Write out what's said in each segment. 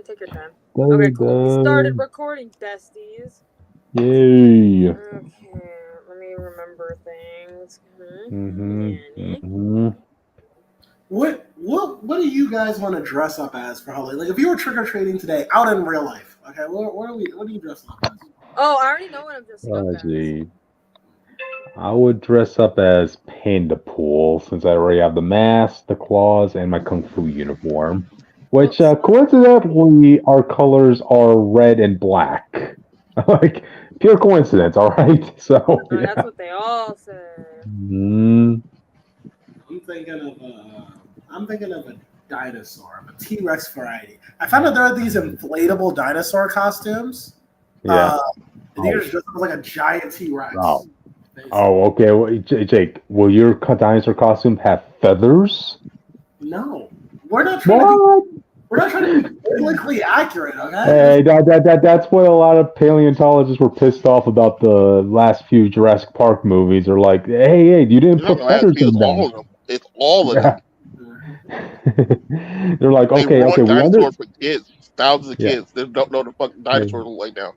Take your time. There Okay, we cool. We started go. recording, besties. Yay. Okay, let me remember things. Mm-hmm. Yanny. Mm-hmm. What do you guys want to dress up as for Halloween? Like if you were trick or treating today, out in real life, okay, what are you dressing up as? Oh, I already know what I'm dressing up Oh, as. gee. I would dress up as Panda Pool since I already have the mask, the claws, and my Kung Fu uniform. Which, coincidentally, our colors are red and black. Like, pure coincidence, alright? So, That's yeah. what they all say. Mm, I'm thinking of a dinosaur, a T-Rex variety. I found out there are these inflatable dinosaur costumes. yeah. And you're just dressed up like a giant T-Rex. Oh. Oh, okay. Well, Jake, will your dinosaur costume have feathers? No, we're not trying to be biblically accurate, okay? Hey, that's what a lot of paleontologists were pissed off about the last few Jurassic Park movies. They're like, hey, you didn't You're not put gonna ask feathers me. It's in all of them. them. It's all of Yeah. them. They're like, They okay, ruined we under. dinosaurs for kids. Thousands of Yeah. kids that don't know the fucking dinosaurs look like now.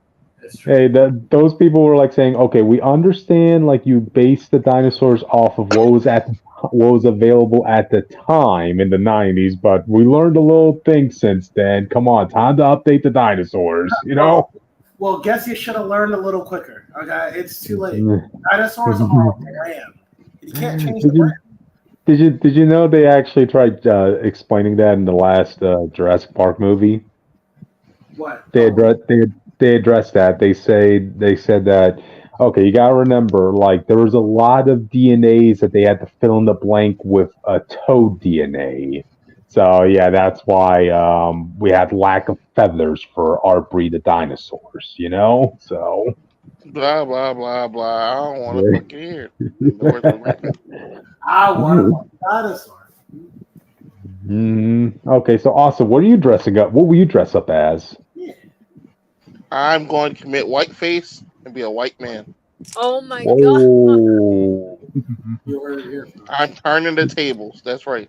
Hey, those people were like saying, okay, we understand, like you based the dinosaurs off of what was available at the time in the '90s, but we learned a little thing since then. Come on, time to update the dinosaurs. You know. Well, guess you should have learned a little quicker. Okay, it's too late. Dinosaurs are brand. You can't change the brand. Did you know they actually tried explaining that in the last Jurassic Park movie? What? They addressed that. They said that okay, you gotta remember, like there was a lot of DNAs that they had to fill in the blank with toad DNA. So yeah, that's why we had lack of feathers for our breed of dinosaurs. You know, so. Blah blah blah blah. I don't want to fucking hear it. I want a dinosaur. Okay, so Austin, what are you dressing up? What will you dress up as? I'm going to commit whiteface and be a white man. Oh my Whoa. I'm turning the tables. That's right.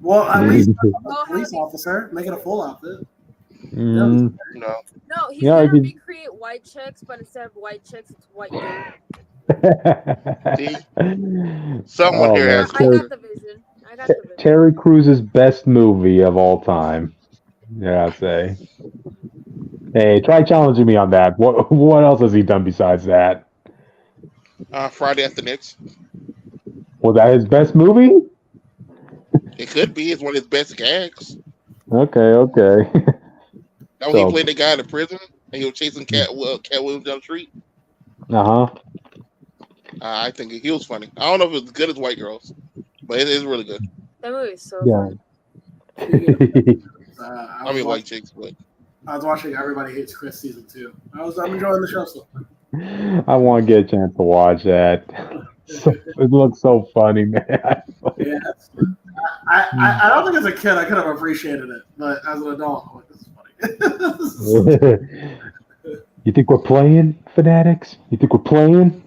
Well, at least a police officer, make it a full outfit. No. No, he's gonna recreate white chicks, but instead of white chicks, it's white dude. See? Someone here has I got the vision. Terry Cruz's best movie of all time. Yeah, I'd say. Hey, try challenging me on that. What else has he done besides that? Friday After Next. Was that his best movie? It could be. It's one of his best gags. Okay. Now he played the guy in the prison and he was chasing Cat Williams down the street. I think he was funny. I don't know if it's as good as White Girls, but it is really good. That movie is so fun. I mean, White Chicks, but I was watching Everybody Hates Chris season 2. I'm enjoying the show so far. I want to get a chance to watch that. It looks so funny, man. Yeah. I don't think as a kid I could have appreciated it, but as an adult, I'm like, this is funny. You think we're playing, Fanatics? You think we're playing?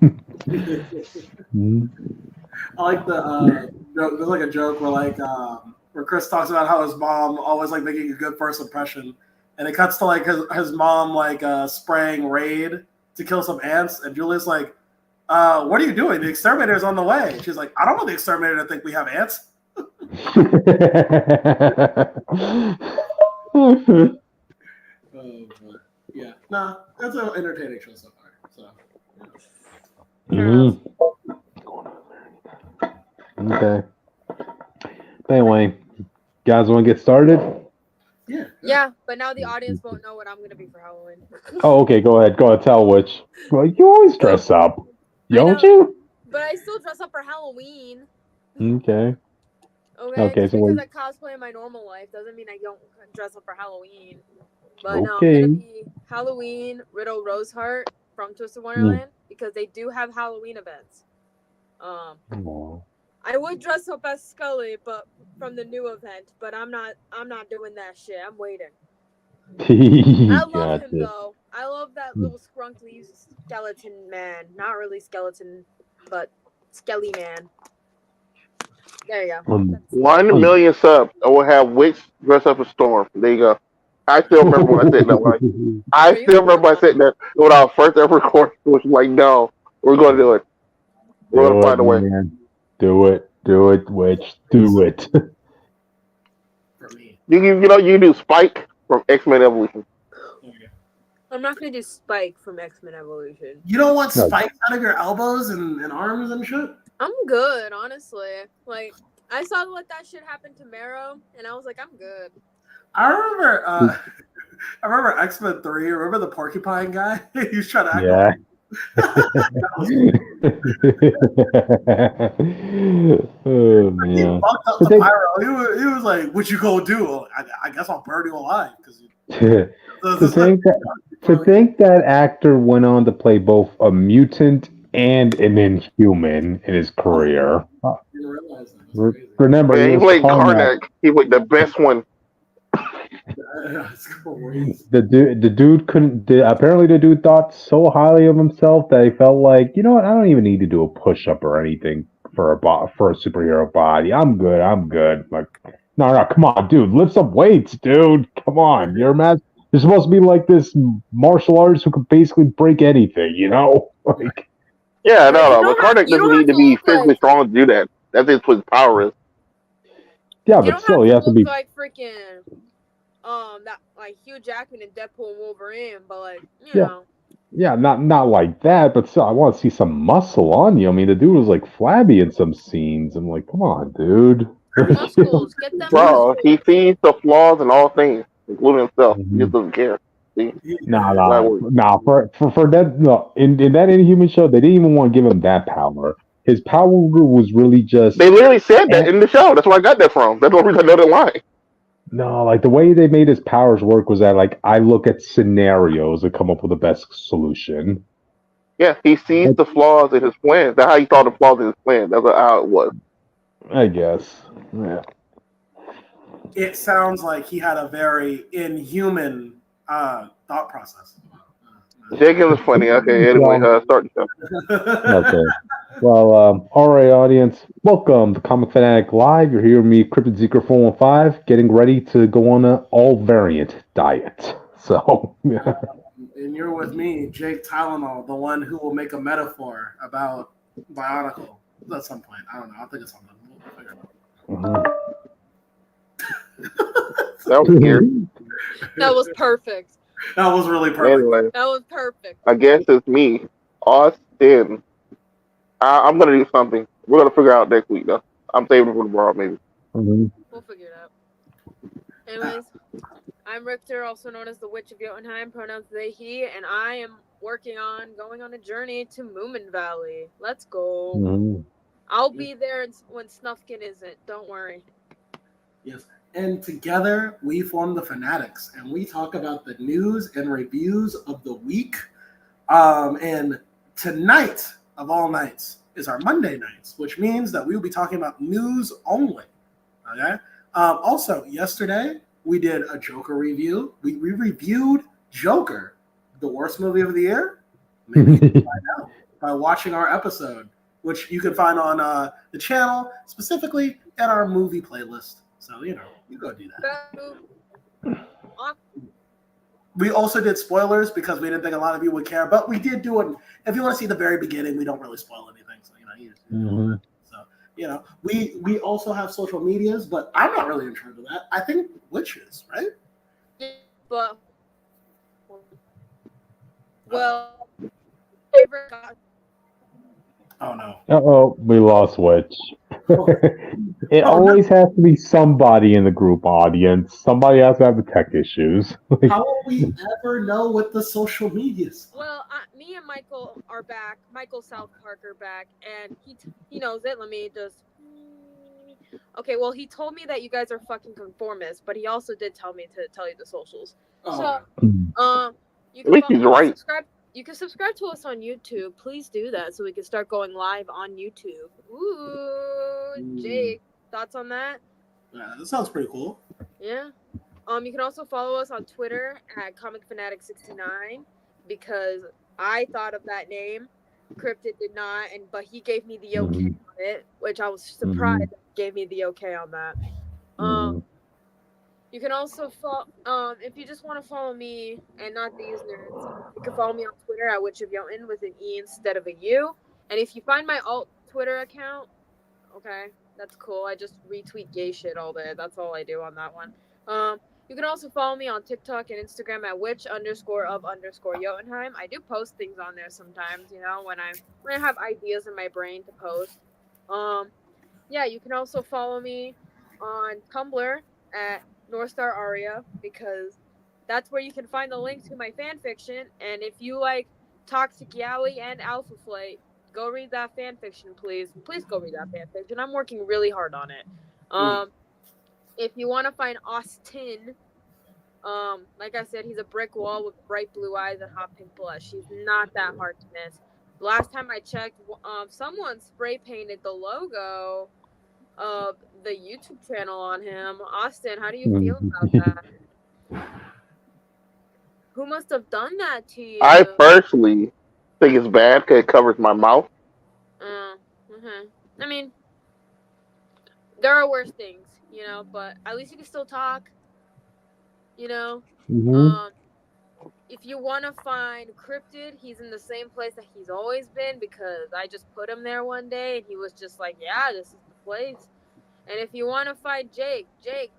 I like there's like a joke where Chris talks about how his mom always like making a good first impression, and it cuts to like his mom spraying Raid to kill some ants, and Julia's like, what are you doing? The exterminator's on the way. She's like, I don't want the exterminator to think we have ants. Yeah, nah, that's an entertaining show so far. So, Okay. Anyway, guys want to get started? Yeah, but now the audience won't know what I'm gonna be for Halloween. Oh, okay. Go ahead. Tell which. Well, you always dress up, don't you? But I still dress up for Halloween. Okay. Okay. Just because I cosplay in my normal life doesn't mean I don't dress up for Halloween. But no, I'm gonna be Halloween Riddle Roseheart from Twisted Wonderland because they do have Halloween events. I would dress up as Scully, but from the new event. But I'm not doing that shit. I'm waiting. I love him though. I love that little scrunkly skeleton man. Not really skeleton, but Skelly man. There you go. 1 million subs. I will have Witch dress up as Storm. There you go. I still remember when I said that. Like, I still remember when I said that when our first ever recording was like, no, we're going to do it. We're going to find a way. Man. Do it, Witch, do it. For me. You do Spike from X-Men Evolution. I'm not gonna do Spike from X-Men Evolution. You don't want spikes out of your elbows and arms and shit? I'm good, honestly. Like, I saw what that shit happened to Marrow, and I was like, I'm good. I remember X-Men 3. Remember the porcupine guy? He was trying to act Yeah. Oh man! He bucked up the pyro. He was like, "What you gonna do? I guess I'll burn you alive." To think that actor went on to play both a mutant and an Inhuman in his career. I didn't realize that. Remember, he played Karnak. He was the best one. The dude couldn't. Apparently, the dude thought so highly of himself that he felt like, you know what? I don't even need to do a push up or anything for a superhero body. I'm good. Like, no, come on, dude. Lift some weights, dude. Come on, you're supposed to be like this martial artist who can basically break anything, you know? Like, yeah, no. But Karnak doesn't need to be physically strong to do that. That's just what his power is. Yeah, but still, he has to be like freaking. That like Hugh Jackman and Deadpool and Wolverine, but like you know. Yeah, not like that, but still, I want to see some muscle on you. I mean, the dude was like flabby in some scenes. I'm like, come on, dude. Muscles, get them. Bro, he sees the flaws in all things, including himself. He just doesn't care. Nah. For that, no, in that Inhuman show, they didn't even want to give him that power. His power was really just. They literally said that in the show. That's where I got that from. That's the reason I know that line. No, like the way they made his powers work was that like I look at scenarios and come up with the best solution. Yeah, he sees the flaws in his plan. That's how he saw the flaws in his plan. That's how it was. I guess. Yeah. It sounds like he had a very inhuman thought process. Jenkins is funny. Okay, anyway, start the show. Okay. Well, all right, audience. Welcome to Comic Fanatic Live. You're here with me, Cryptid Seeker 415, getting ready to go on an all-variant diet. So, yeah. And you're with me, Jake Tylenol, the one who will make a metaphor about Bionicle at some point. I don't know. I'll think of something. We'll figure it out. That was weird. That was perfect. That was really perfect. Anyway, that was perfect. I guess it's me, Austin. I'm gonna do something. We're gonna figure out next week, though. I'm saving it for tomorrow, maybe. We'll figure it out. Anyways, I'm Richter, also known as the Witch of Jotunheim, pronouns they, he, and I am working on going on a journey to Moomin Valley. Let's go. I'll be there when Snufkin isn't. Don't worry. Yes. And together we form the Fanatics, and we talk about the news and reviews of the week. And tonight, of all nights, is our Monday nights, which means that we will be talking about news only. Okay. Also, yesterday we did a Joker review. We reviewed Joker, the worst movie of the year. Maybe you can find out by watching our episode, which you can find on the channel, specifically at our movie playlist. So, you go do that. We also did spoilers because we didn't think a lot of you would care, but we did do it. If you want to see the very beginning, we don't really spoil anything. So, so we also have social medias, but I'm not really in charge of that. I think Witches, right? But, well, favorite God. Oh, no. Uh-oh, we lost Witch. It always has to be somebody in the group audience. Somebody has to have the tech issues. How will we ever know what the social medias? Well, me and Michael are back. Michael South Park are back, and he knows it. Let me just... Okay, well, he told me that you guys are fucking conformists, but he also did tell me to tell you the socials. So, you can subscribe. You can subscribe to us on YouTube. Please do that so we can start going live on YouTube. Ooh, Jake, thoughts on that? Yeah, that sounds pretty cool. Yeah. You can also follow us on Twitter at ComicFanatic69 because I thought of that name. Cryptid did not, but he gave me the okay on it, which I was surprised that he gave me the okay on that. You can also follow, if you just want to follow me and not these nerds, you can follow me on Twitter at Witch of Jotun with an E instead of a U. And if you find my alt Twitter account, okay, that's cool. I just retweet gay shit all day. That's all I do on that one. You can also follow me on TikTok and Instagram at witch_of_Jotunheim. I do post things on there sometimes, when I have ideas in my brain to post. Yeah, you can also follow me on Tumblr at Northstar Aria because that's where you can find the link to my fan fiction. And if you like Toxic Yaoi and Alpha Flight, go read that fan fiction, please. Please go read that fan fiction. I'm working really hard on it. If you want to find Austin, like I said, he's a brick wall with bright blue eyes and hot pink blush. He's not that hard to miss. Last time I checked, someone spray painted the logo of the YouTube channel on him. Austin, how do you feel about that? Who must have done that to you? I personally think it's bad because it covers my mouth. I mean, there are worse things, but at least you can still talk, If you want to find Cryptid, he's in the same place that he's always been because I just put him there one day and he was just like, yeah, this is the place. And if you want to find Jake,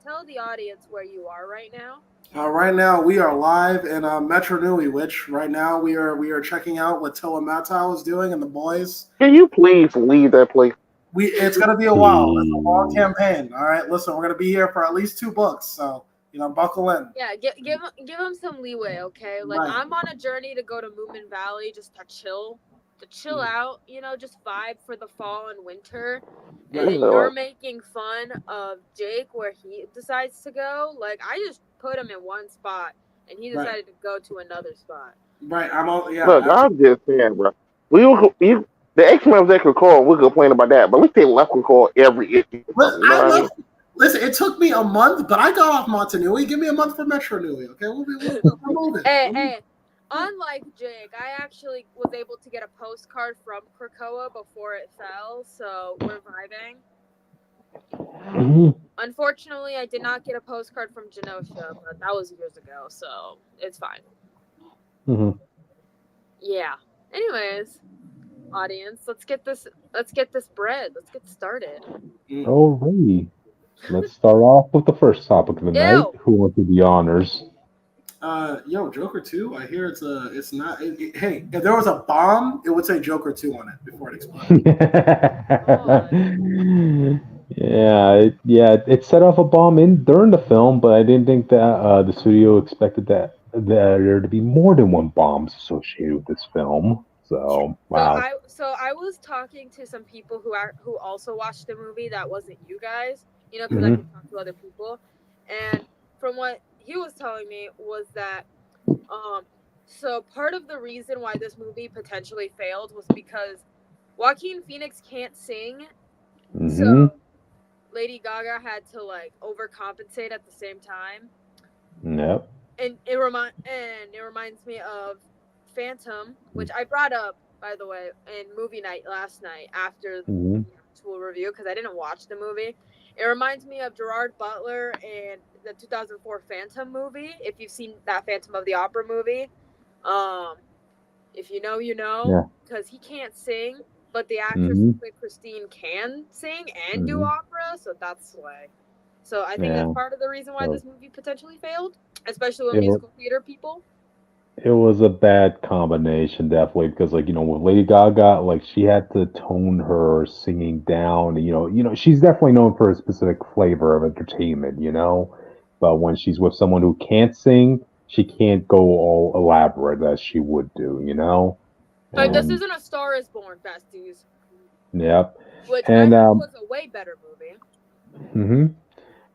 tell the audience where you are right now. Right now we are live in Metro Nui, which right now we are checking out what Tilla Matau is doing and the boys. Can you please leave that place? It's gonna be a while. It's a long campaign. All right, listen, we're gonna be here for at least 2 books, so buckle in. Yeah, give him some leeway, okay? Like right. I'm on a journey to go to Moomin Valley just to chill out, just vibe for the fall and winter. And you're making fun of Jake where he decides to go. Like I just put him in one spot, and he decided to go to another spot. Right, I'm all yeah. Look, I'm just saying, bro. The X-Men was record, we'll complain about that, but let's say left record every issue. Listen, it took me a month, but I got off Montanui. Give me a month for Metro Nui, okay? We're moving. Hey. Unlike Jake, I actually was able to get a postcard from Krakoa before it fell, so we're vibing. Unfortunately, I did not get a postcard from Genosha, but that was years ago, so it's fine. Yeah. Anyways, audience, let's get this bread. Let's get started. Alrighty. Let's start off with the first topic of the night. Who wants to do the honors? Joker 2. I hear it's not. Hey, if there was a bomb, it would say Joker 2 on it before it exploded. It set off a bomb during the film, but I didn't think that the studio expected that there to be more than one bomb associated with this film. So wow. So I was talking to some people who also watched the movie that wasn't you guys, because I can talk to other people, and from what he was telling me was that so part of the reason why this movie potentially failed was because Joaquin Phoenix can't sing, so Lady Gaga had to overcompensate at the same time. Yep. And it reminds me of Phantom, which I brought up, by the way, in movie night last night after the actual review because I didn't watch the movie. It reminds me of Gerard Butler in the 2004 Phantom movie. If you've seen that Phantom of the Opera movie, if you know, because he can't sing, but the actress Christine can sing and do opera, so that's why. So I think that's part of the reason why this movie potentially failed, especially with musical theater people. It was a bad combination, definitely, because with Lady Gaga, she had to tone her singing down. She's definitely known for a specific flavor of entertainment, But when she's with someone who can't sing, she can't go all elaborate as she would do, Like this isn't A Star Is Born, besties. Yep. Which I thought was a way better movie.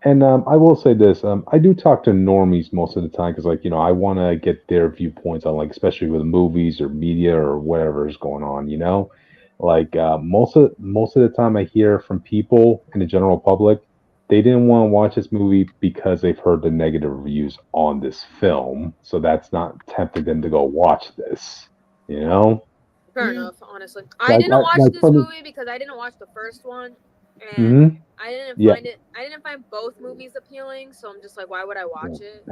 And I will say this: I do talk to normies most of the time because, I want to get their viewpoints on, especially with movies or media or whatever is going on. Most of the time, I hear from people in the general public they didn't want to watch this movie because they've heard the negative reviews on this film, so that's not tempting them to go watch this. Fair enough, honestly. I didn't watch this movie because I didn't watch the first one. and I didn't Yeah. find it. I didn't find both movies appealing, so I'm just like, why would I watch it?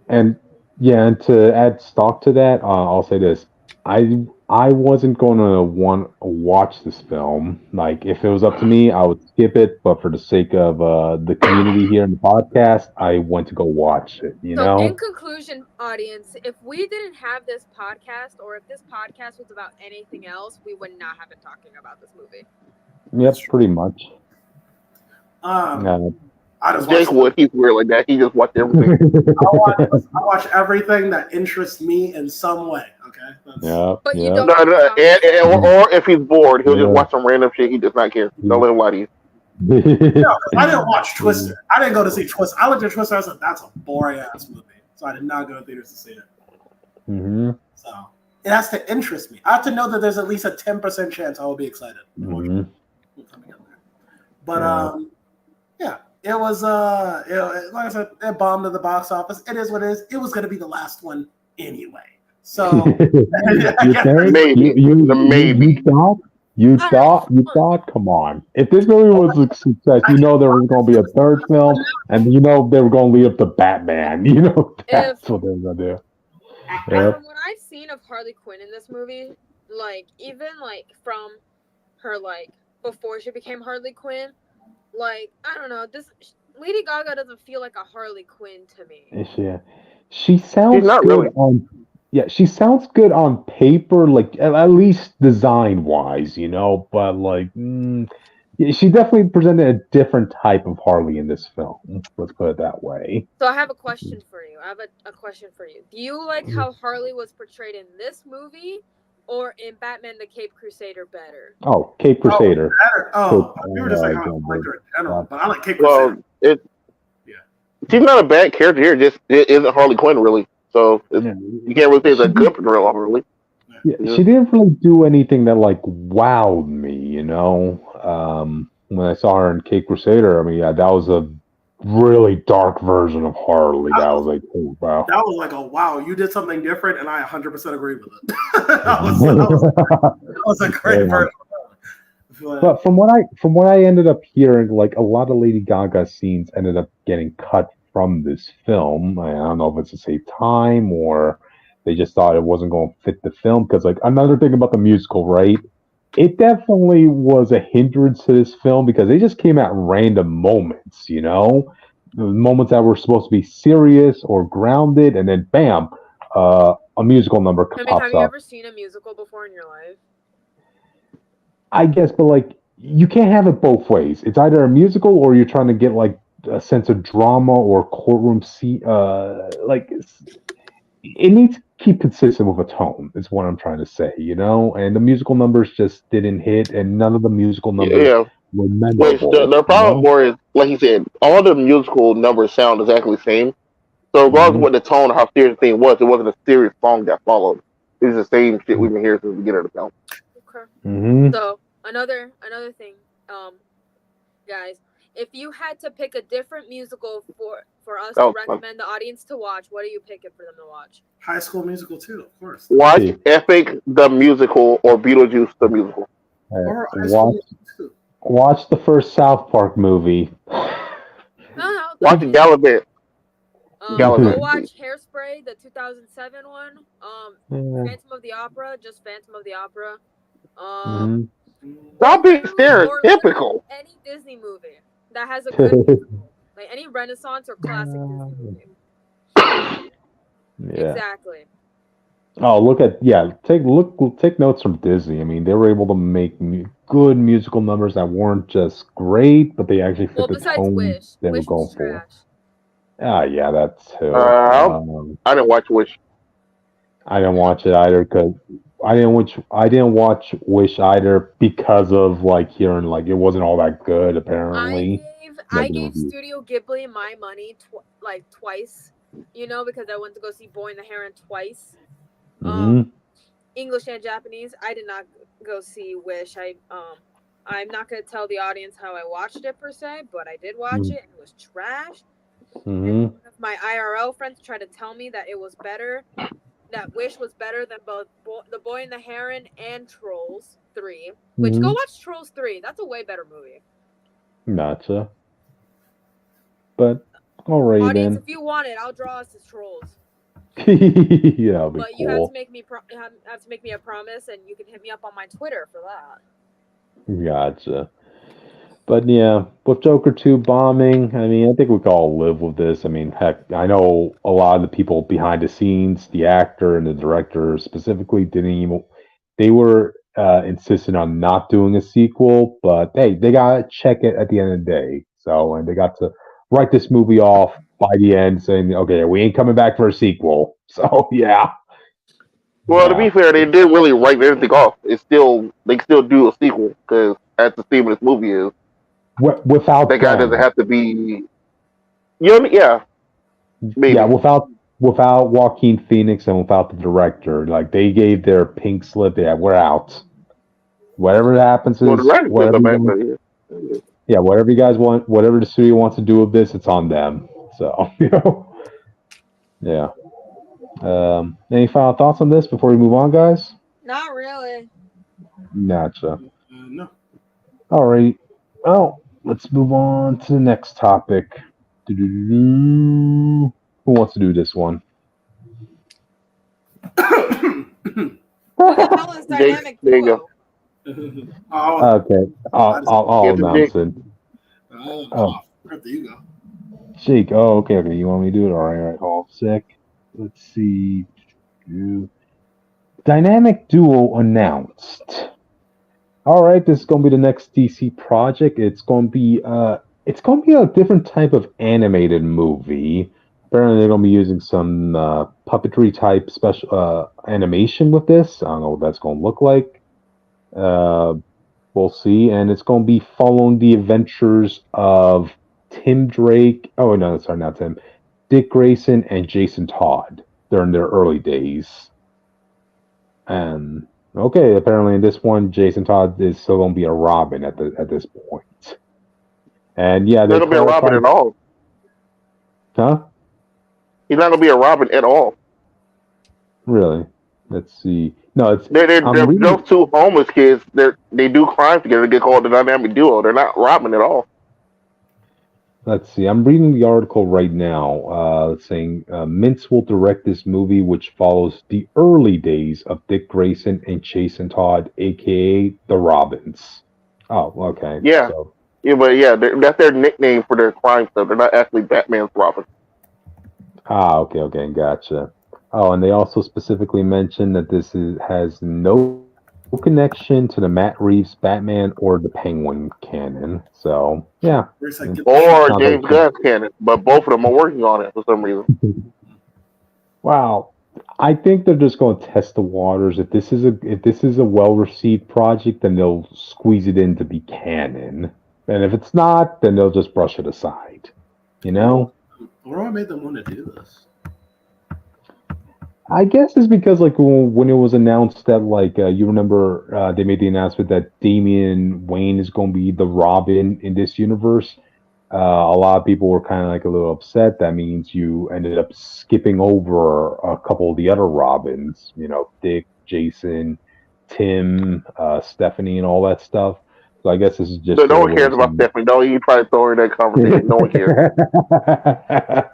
And yeah, and to add stock to that, I'll say this: I wasn't going to want to watch this film. Like, if it was up to me, I would skip it. But for the sake of the community here in the podcast, I went to go watch it. You So, in know? conclusion, audience, if we didn't have this podcast, or if this podcast was about anything else, we would not have been talking about this movie. Yep, pretty much. I just Jake Wood, he's weird like that. He just watched everything. I watch everything that interests me in some way. Okay. Yeah. But you Yeah. don't. Or if he's bored, he'll just watch some random shit. He does not care. Don't let him lie to you. No, 'cause I didn't watch Twister. I didn't go to see Twister. I looked at Twister. I said, "That's a boring ass movie." So I did not go to theaters to see it. Mm-hmm. So it has to interest me. I have to know that there's at least a 10% chance I will be excited. Mm-hmm. But yeah, it was like I said, it bombed at the box office. It is what it is. It was going to be the last one anyway. So maybe. You thought, come on. If this movie was a success, you know there was going to be a third film, and you know they were going to lead up to Batman. You know, that's what they were going to do. From what I've seen of Harley Quinn in this movie, like, even, like, from her, like, before she became Harley Quinn, like, I don't know, this Lady Gaga doesn't feel like a Harley Quinn to me. Yeah. She sounds not good really. she sounds good on paper, like at least design wise, you know. But like, she definitely presented a different type of Harley in this film. Let's put it that way. So I have a question for you. A question for you. Do you like how Harley was portrayed in this movie, or in Batman: The Caped Crusader better? Oh, Cape Crusader. You were just like, how I like her in general, but I like Cape Crusader. She's not a bad character here. Just it isn't Harley Quinn really. So you can't really say it's a good portrayal of her, really. Yeah, she didn't really do anything that like wowed me, you know. When I saw her in Cape Crusader, I mean, that was a really dark version of Harley. That was like, oh wow. That was like, oh wow, you did something different, and I 100% agree with it. that was a great version. But from what I ended up hearing, like a lot of Lady Gaga scenes ended up getting cut from this film. I don't know if it's to save time or they just thought it wasn't going to fit the film. Because like another thing about the musical, right? It definitely was a hindrance to this film because they just came at random moments, you know, moments that were supposed to be serious or grounded, and then bam, a musical number pops up. Have you ever seen a musical before in your life? I guess, but like you can't have it both ways. It's either a musical or you're trying to get like a sense of drama or courtroom seat. Like it needs to keep consistent with a tone. Is what I'm trying to say, you know. And the musical numbers just didn't hit, and none of the musical numbers were memorable. Wait, the problem more is, like you said, all the musical numbers sound exactly the same. So regardless of what the tone or how serious the thing was, it wasn't a serious song that followed. It's the same shit we've been hearing since the beginning of the film. Okay. So another thing, guys, if you had to pick a different musical for us to recommend the audience to watch, what are you picking for them to watch? High School Musical 2, of course. Watch Epic the Musical or Beetlejuice the Musical. Watch the first South Park movie. Watch Gallivant. Go watch Hairspray, the 2007 one. Phantom of the Opera, just Phantom of the Opera. Stop being stereotypical. Any Disney movie that has a good musical, like any Renaissance or classic Disney movie. Yeah. Exactly. Oh, take notes from Disney. I mean, they were able to make good musical numbers that weren't just great, but they actually fit the tone they were going for. Yeah, that's too. I didn't watch Wish. I didn't watch it either because I didn't watch Wish either because of like hearing like it wasn't all that good apparently. I gave Studio Ghibli my money twice, you know, because I went to go see Boy in the Heron twice. English and Japanese. I did not go see Wish. I'm not gonna tell the audience how I watched it per se, but I did watch it. It was trash. And one of my IRL friends tried to tell me that it was better. That Wish was better than both The Boy and the Heron and Trolls 3. Which, go watch Trolls 3. That's a way better movie. Gotcha. But alrighty Audience, then. if you want it, I'll draw us as trolls. Yeah, that'll be But cool. you have to make me a promise, and you can hit me up on my Twitter for that. Gotcha. But yeah, with Joker 2 bombing, I mean, I think we can all live with this. I mean, heck, I know a lot of the people behind the scenes, the actor and the director specifically, didn't even. They were insistent on not doing a sequel, but hey, they got to check it at the end of the day. So, and they got to write this movie off by the end, saying, okay, we ain't coming back for a sequel. So, yeah. Well, to Yeah. be fair, they didn't really write everything off. They can still do a sequel because as the theme of this movie is, Without that guy them. doesn't have to be. You know what I mean? Yeah, maybe. Yeah, without Joaquin Phoenix and without the director, like they gave their pink slip. Yeah, we're out. Whatever happens Well, the is writing still come back, but yeah, whatever you guys want, whatever the studio wants to do with this, it's on them. So yeah. Any final thoughts on this before we move on, guys? Not really. Gotcha. No. All right. Well, let's move on to the next topic. Who wants to do this one? Cabela's dynamic there you duo. Okay, I'll announce it. Oh, there you go. Jake. Oh, okay. You want me to do it? All right. Hold on a sec. Let's see. Dynamic duo announced. All right, this is gonna be the next DC project. It's gonna be a different type of animated movie. Apparently, they're gonna be using some puppetry type special animation with this. I don't know what that's gonna look like. We'll see, and it's gonna be following the adventures of Tim Drake. Oh no, sorry, not Tim. Dick Grayson and Jason Todd. They're in their early days. And okay, apparently in this one, Jason Todd is still gonna be a Robin at this point. And yeah, he's not gonna be a Robin at all. Huh? He's not gonna be a Robin at all. Really? Let's see. No, it's they're those two homeless kids. They do crime together. They get called the dynamic duo. They're not Robin at all. Let's see. I'm reading the article right now saying Mintz will direct this movie, which follows the early days of Dick Grayson and Jason Todd, a.k.a. the Robins. Oh, okay. Yeah. So. Yeah, but yeah, that's their nickname for their crime stuff. They're not actually Batman's Robin. Ah, okay, gotcha. Oh, and they also specifically mentioned that this has no connection to the Matt Reeves Batman or the Penguin canon. So, yeah. Or James Gunn's canon, but both of them are working on it for some reason. Wow. I think they're just going to test the waters. If this is a well-received project, then they'll squeeze it in to be canon. And if it's not, then they'll just brush it aside. You know? What made them want to do this? I guess it's because like when it was announced that like you remember they made the announcement that Damian Wayne is going to be the Robin in this universe. A lot of people were kind of like a little upset. That means you ended up skipping over a couple of the other Robins. You know, Dick, Jason, Tim, Stephanie, and all that stuff. So I guess this is just. No one cares about Stephanie. Don't you try to throw her in that conversation. No one cares.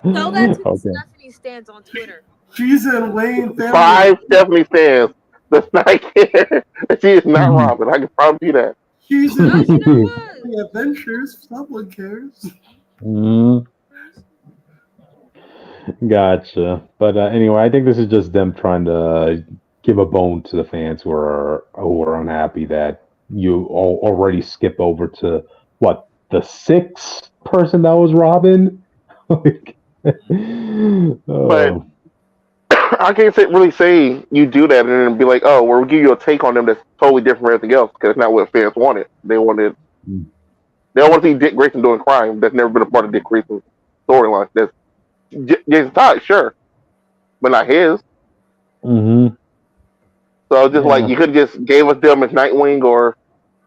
Tell that to Stephanie stands on Twitter. She's in Wayne family. 5 Stephanie fans does not care. She is not Robin. I can promise you that. She's in the Adventures. Someone cares. Gotcha. But anyway, I think this is just them trying to give a bone to the fans who are unhappy that you already skip over to what the 6th person that was Robin. But I can't really say you do that and then be like, oh, we'll give you a take on them that's totally different from everything else because it's not what fans wanted. They don't want to see Dick Grayson doing crime. That's never been a part of Dick Grayson's storyline. That's Jason Todd, sure, but not his. Mm-hmm. So just like you could have just gave us them as Nightwing or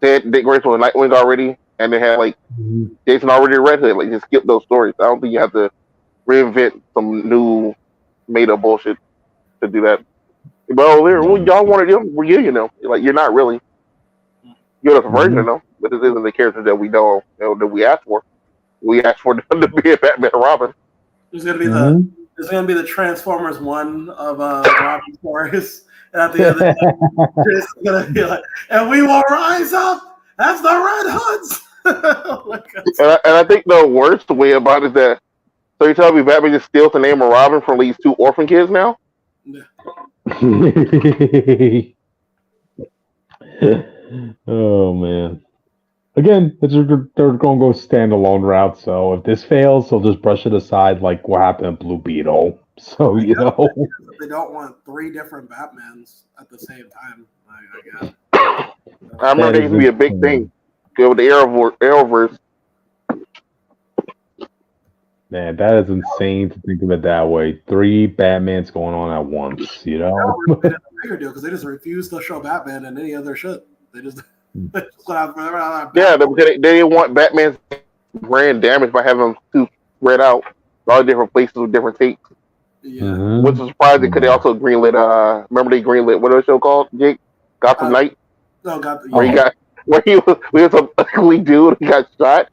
said Dick Grayson was Nightwing already, and they had like Jason already Red Hood. Like just skip those stories. I don't think you have to reinvent some new made up bullshit to do that. But y'all wanted them reunion them. Like you're not really. You're a version of them. but this isn't the character that we know that we asked for. We asked for them to be a Batman and Robin. There's gonna be the Transformers 1 of Robin stories. And at the end of the day, it's gonna be like, and we will rise up as the Red Hoods. And I think the worst way about it is that, so you telling me Batman just steals the name of Robin from these 2 orphan kids now? Yeah. Oh man. Again, they're going to go standalone route. So if this fails, they'll just brush it aside, like what happened in Blue Beetle. So they don't want 3 different Batmans at the same time. I guess. I remember there used to be a big thing with the Arrowverse. Man, that is insane to think of it that way. 3 Batmans going on at once, you know? They did a bigger deal because they just refused to show Batman in any other shit. They just went out. Yeah, they didn't want Batman's brand damaged by having them 2 spread out all the different places with different takes. Yeah. Which is surprising because they also greenlit. Remember they greenlit what was the show called? Jake, Gotham Knight. No, Gotham. Where he was a ugly dude who got shot.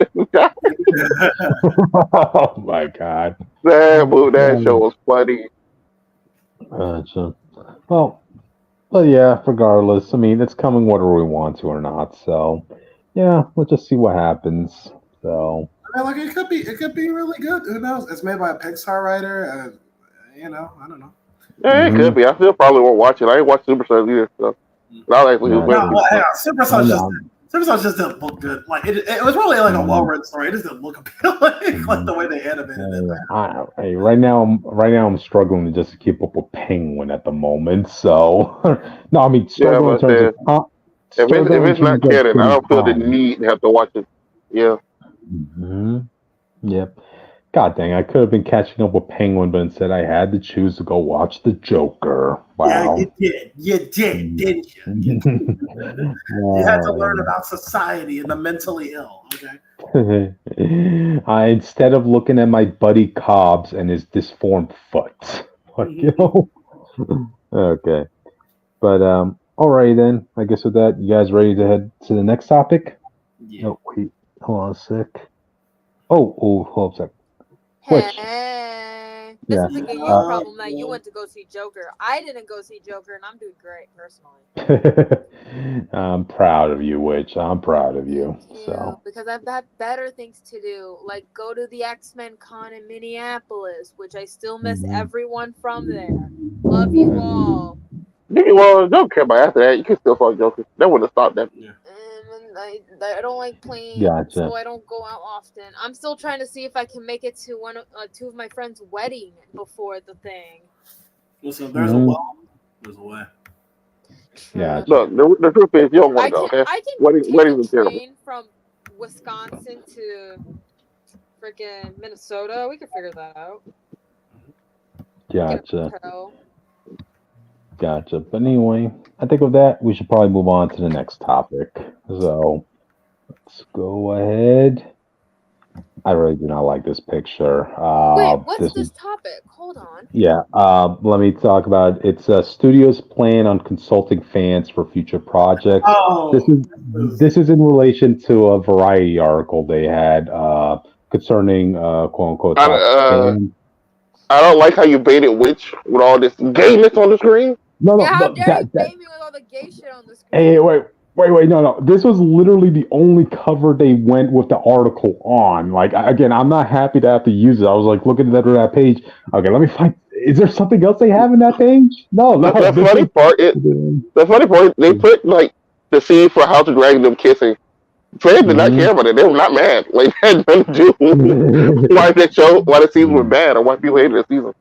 Oh my god. That show was funny. Gotcha. Well, but yeah, regardless, I mean, it's coming whether we want to or not. So, yeah, let's just see what happens. So, I mean, like it could be really good. Who knows? It's made by a Pixar writer. I don't know. Yeah, it could be. I still probably won't watch it. I ain't watched Super Sons either. So, Super Sons just didn't look good. Like it was really like a well-written story. It just didn't look appealing, like the way they animated it. Right now I'm struggling to just keep up with Penguin at the moment. So, no, I mean struggling in terms of if it's not canon, I don't feel the need to have to watch it. Yeah. Mm-hmm. Yep. God dang, I could have been catching up with Penguin, but instead I had to choose to go watch The Joker. Wow. Yeah, you did, didn't you? You had to learn about society and the mentally ill, okay? Instead of looking at my buddy Cobbs and his disformed foot. You know? Okay. But, alright then. I guess with that, you guys ready to head to the next topic? Yeah. Oh, wait. Hold on a sec. Oh, hold on a sec. Hey, this is a game problem that you went to go see Joker. I didn't go see Joker, and I'm doing great personally. I'm proud of you, Witch. I'm proud of you. Because I've had better things to do, like go to the X-Men con in Minneapolis, which I still miss everyone from there. Love you all. Well, don't care about after that. You can still fuck Joker. That wouldn't have stopped that. Yeah. I don't like playing, so I don't go out often. I'm still trying to see if I can make it to two of my friends' wedding before the thing. Listen, there's a well, there's a way. Yeah. Look, the truth is, you don't want to go. Okay. I can take a train from Wisconsin to freaking Minnesota. We can figure that out. Gotcha. But anyway, I think with that, we should probably move on to the next topic. So, let's go ahead. I really do not like this picture. Wait, what's this topic? Hold on. Yeah, let me talk about it. It's studios plan on consulting fans for future projects. Oh, this is in relation to a Variety article they had concerning quote unquote. I don't like how you baited Witch with all this gayness on the screen. No, how dare you bait me with all the gay shit on the screen? Hey, wait, no. This was literally the only cover they went with the article on. Like, again, I'm not happy to have to use it. I was like looking at that page. Okay, let me find. Is there something else they have in that page? No. The funny part, they put like the scene for House of Dragon them kissing. Fans did not care about it. They were not mad. Like, they had nothing to do why the season was bad or why people hated the season.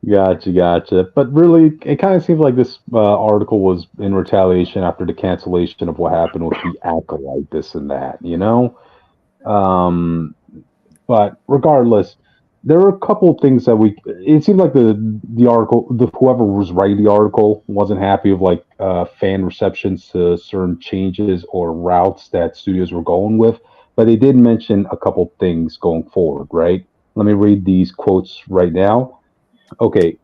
Gotcha. But really, it kind of seems like this article was in retaliation after the cancellation of what happened with the Acolyte, this and that, you know? But regardless, there were a couple of things that it seemed like the article, whoever was writing the article wasn't happy with like fan receptions to certain changes or routes that studios were going with, but they did mention a couple things going forward, right? Let me read these quotes right now. Okay.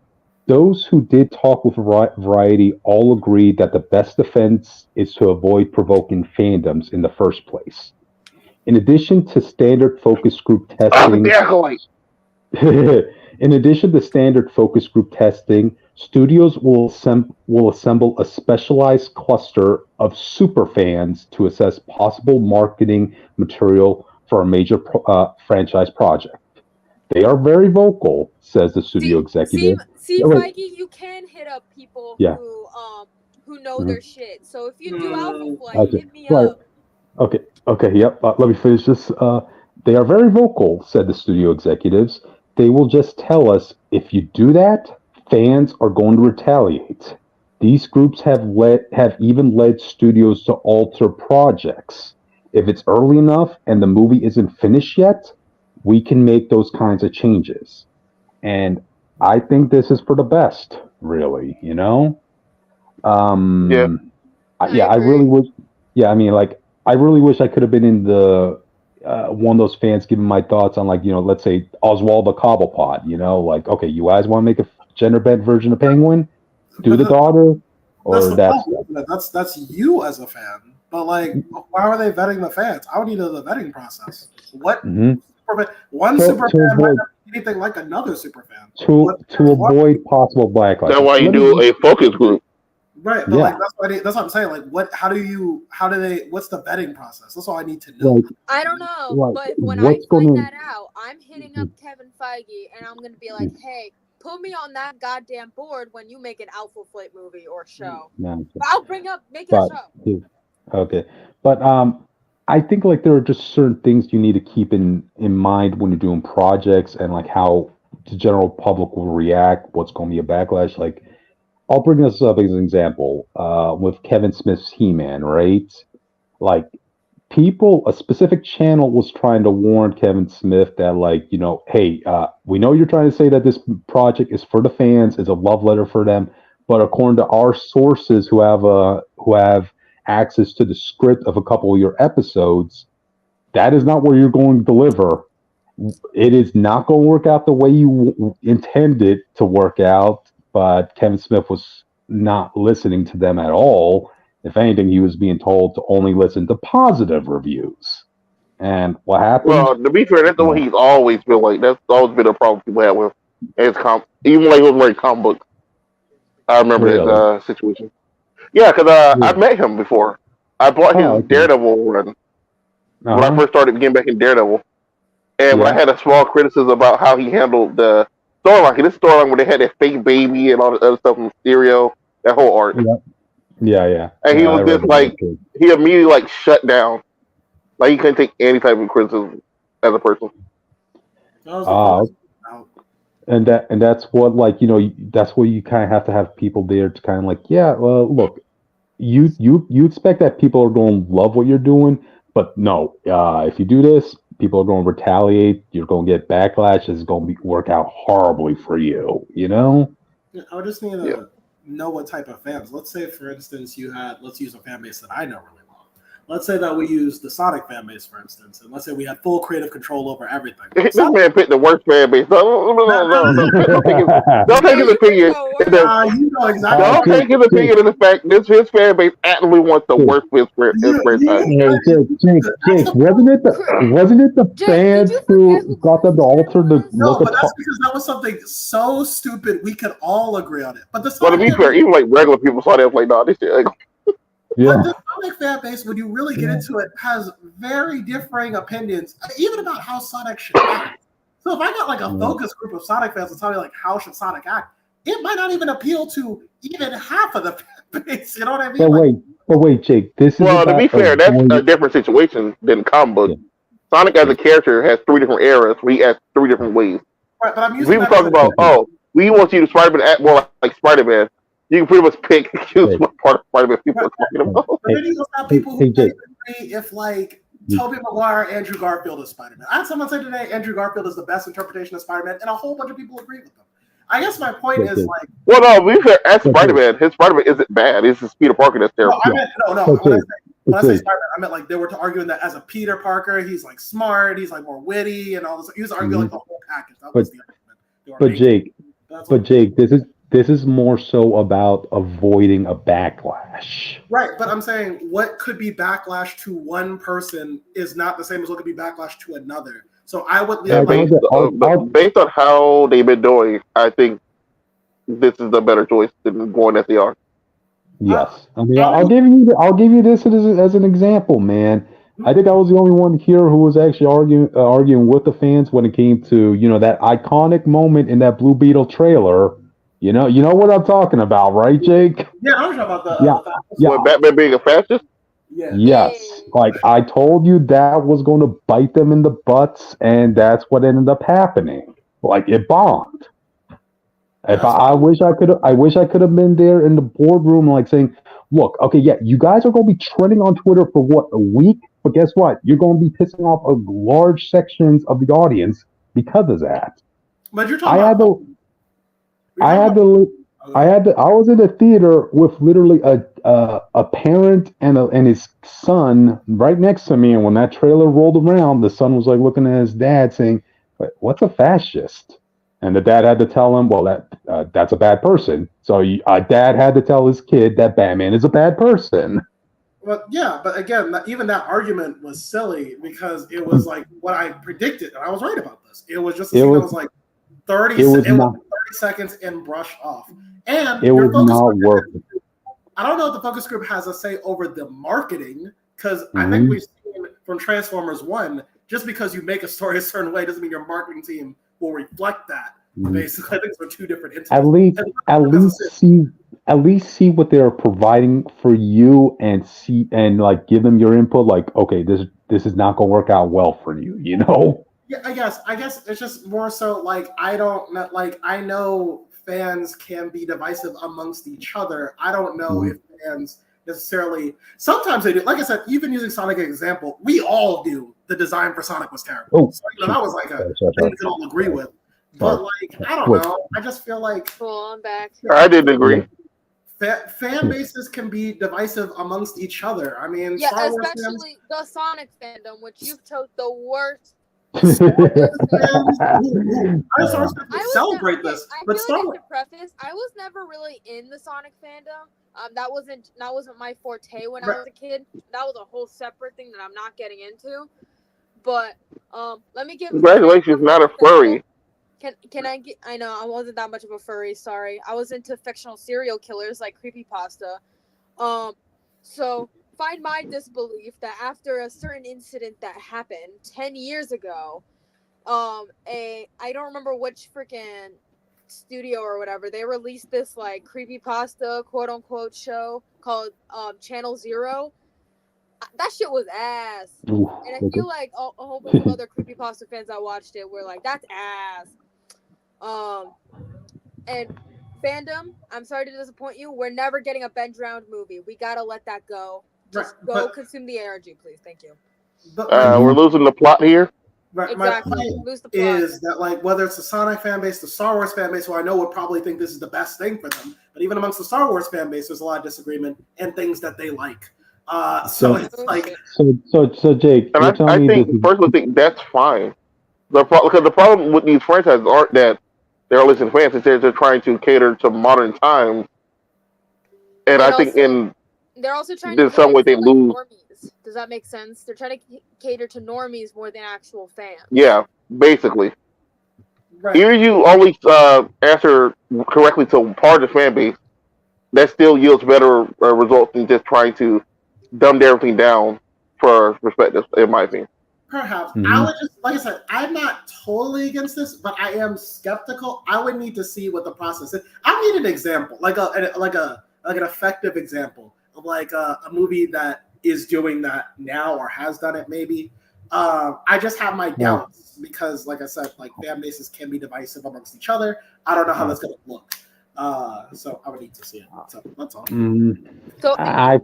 Those who did talk with Variety all agreed that the best defense is to avoid provoking fandoms in the first place. In addition to standard focus group testing, in addition to standard focus group testing, studios will assemble a specialized cluster of superfans to assess possible marketing material for a major franchise project. They are very vocal, says the studio executive. Feige, you can hit up people Yeah. who know their shit. So if you do Alpha Flight, Okay. hit me up. Okay, yep. Let me finish this. They are very vocal, said the studio executives. They will just tell us if you do that, fans are going to retaliate. These groups have even led studios to alter projects. If it's early enough and the movie isn't finished yet, we can make those kinds of changes. And I think this is for the best, really, you know? I really wish, I mean, like, I really wish I could have been in the, one of those fans giving my thoughts on, like, you know, let's say Oswald the Cobblepot, you know, like, okay, you guys want to make a gender bent version of Penguin? Do the daughter? Or that's you as a fan. But like, why are they vetting the fans? I would need the vetting process. What one superfan might not be anything like another superfan. To avoid possible backlash. That's why you do a focus group. Right, but like that's what I'm saying. Like, what's the vetting process? That's all I need to know. Like, I don't know, but when I find that out, I'm hitting up Kevin Feige and I'm gonna be like, hey, put me on that goddamn board when you make an Alpha Flight movie or show. But I'll make it a show. Okay, but I think like there are just certain things you need to keep in mind when you're doing projects and like how the general public will react. What's going to be a backlash? Like, I'll bring this up as an example with Kevin Smith's He-Man, right? Like, a specific channel was trying to warn Kevin Smith that, like, you know, hey, we know you're trying to say that this project is for the fans, is a love letter for them, but according to our sources who have access to the script of a couple of your episodes, that is not where you're going to deliver. It is not going to work out the way you intended to work out. But Kevin Smith was not listening to them at all. If anything, he was being told to only listen to positive reviews. And what happened? Well, to be fair, that's the way he's always been like. That's always been a problem people have with his even like he was wearing comic books. I remember that situation. Yeah, because I met him before. I bought his Daredevil run when I first started getting back in Daredevil. And when I had a small criticism about how he handled the storyline, this storyline where they had that fake baby and all the other stuff from Stereo, that whole art. Yeah. And he was just like, he immediately like shut down. Like he couldn't take any type of criticism as a person. And that's what, like, you know, that's where you kind of have to have people there to kind of like, well, look, you expect that people are going to love what you're doing, but no, if you do this, people are going to retaliate. You're going to get backlash. It's going to work out horribly for you. You know. I would just need to know what type of fans. Let's say, for instance, let's use a fan base that I know really well. Let's say that we use the Sonic fan base, for instance, and let's say we had full creative control over everything. This man picked the worst fan base. No. Don't take his opinion. You know exactly. Don't take his opinion in the fact his fan base actively wants the worst franchise. Jake, wasn't it the fans who got them to alter the No, but that's because that was something so stupid we could all agree on it. But to be fair, even like regular people saw that like, nah, this shit. Like, but the Sonic fan base, when you really get into it, has very differing opinions, even about how Sonic should act. So if I got like a focus group of Sonic fans to tell me like how should Sonic act, it might not even appeal to even half of the fan base. You know what I mean? But wait, Jake. This is to be fair, that's a different situation than comic book. Sonic as a character has 3 different eras. Where he acts 3 different ways. Right, but I'm using people talk about we want you to Spider-Man act more like Spider-Man. You can pretty much pick choose what part of Spider-Man people are talking about. But then you have people who agree if like Tobey Maguire, Andrew Garfield is Spider-Man. I had someone say today Andrew Garfield is the best interpretation of Spider-Man, and a whole bunch of people agree with them. I guess my point is like, well, no, we fair, as Spider-Man, his Spider-Man isn't bad. It's just Peter Parker that's terrible. No. When I say Spider-Man, I meant like they were arguing that as a Peter Parker, he's like smart, he's like more witty, and all this. He was arguing like the whole package. That was the argument. But Jake, this is more so about avoiding a backlash. Right, but I'm saying what could be backlash to one person is not the same as what could be backlash to another. So I would based on how they've been doing, I think this is the better choice than going as they are. Yes, I mean, I'll give you this as an example, man. I think I was the only one here who was actually arguing with the fans when it came to that iconic moment in that Blue Beetle trailer. You know what I'm talking about, right, Jake? Yeah, I'm talking about What, Batman being a fascist? Yeah. Yes, like I told you, that was going to bite them in the butts, and that's what ended up happening. Like it bombed. If I wish I could have been there in the boardroom, like saying, "Look, okay, yeah, you guys are going to be trending on Twitter for what, a week, but guess what? You're going to be pissing off a large sections of the audience because of that." But you're talking I was in the theater with literally a parent and his son right next to me, and when that trailer rolled around, the son was like looking at his dad, saying, "What's a fascist?" And the dad had to tell him, "Well, that's a bad person." So dad had to tell his kid that Batman is a bad person. Well, yeah, but again, even that argument was silly because it was like what I predicted, and I was right about this. It was just a scene that was like 30 seconds and brush off. And it was not working. I don't know if the focus group has a say over the marketing, because I think we've seen from Transformers 1, just because you make a story a certain way doesn't mean your marketing team will reflect that. Basically, I think they're two different entities. At least see what they're providing for you, and like give them your input. Like, okay, this is not going to work out well for you, Yeah, I guess it's just more so like I know fans can be divisive amongst each other. I don't know if fans necessarily. Sometimes they do. Like I said, even using Sonic as an example, we all do. The design for Sonic was terrible. So, that was like a thing we can all agree with. But like, I don't know. I just feel like. Cool, I'm back. I didn't agree. Fan bases can be divisive amongst each other. I mean, yeah, especially the Sonic fandom, which you've chose the worst. I celebrate this, but to preface, I was never really in the Sonic fandom. That wasn't my forte when I was a kid. That was a whole separate thing that I'm not getting into. But let me give. Congratulations, not a furry. Can I get? I know I wasn't that much of a furry. Sorry, I was into fictional serial killers like creepypasta. So. Find my disbelief that after a certain incident that happened 10 years ago, I don't remember which freaking studio or whatever, they released this like creepypasta quote unquote show called Channel Zero. That shit was ass. And I feel like a whole bunch of other creepypasta fans that watched it were like, that's ass. And fandom, I'm sorry to disappoint you, we're never getting a Ben Drowned movie. We gotta let that go. Just consume the ARG, please. Thank you. We're losing the plot here. Right. Exactly. My point is that, like, whether it's the Sonic fan base, the Star Wars fan base, who I know would probably think this is the best thing for them, but even amongst the Star Wars fan base, there's a lot of disagreement and things that they like. So it's like. So Jake, and I personally think that's fine. Because the problem with these franchises aren't that they're listening fans; it's they're trying to cater to modern times, and I think they're also trying to some way they lose. Normies. Does that make sense? They're trying to cater to normies more than actual fans. Yeah, basically. Right. Even if you always answer correctly to part of the fan base, that still yields better results than just trying to dumb everything down for perspective, in my opinion. Perhaps. I would just, like I said, I'm not totally against this, but I am skeptical. I would need to see what the process is. I need an example, like an effective example of like a movie that is doing that now or has done it maybe. I just have my doubts because, like I said, like fan bases can be divisive amongst each other. I don't know how that's going to look. So I would need to see it. So that's all. So I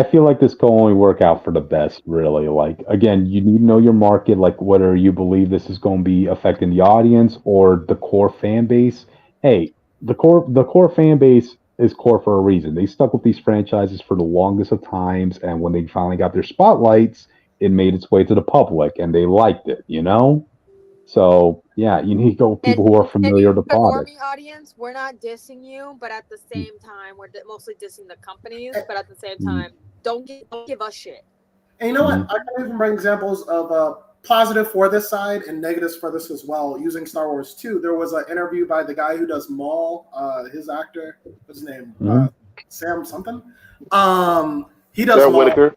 feel like this can only work out for the best, really. Like, again, you need to know your market, like whether you believe this is going to be affecting the audience or the core fan base. Hey, the core fan base is core for a reason. They stuck with these franchises for the longest of times, and when they finally got their spotlights, it made its way to the public, and they liked it, So yeah, you need to go with people who are familiar with the the product. normie audience, we're not dissing you, but at the same time, we're mostly dissing the companies. But at the same time, don't give us shit. And you know what? I can even bring examples of positive for this side and negatives for this as well. Using Star Wars 2, there was an interview by the guy who does Maul, his actor, what's his name? Sam something. He does Sam Maul. Whitaker.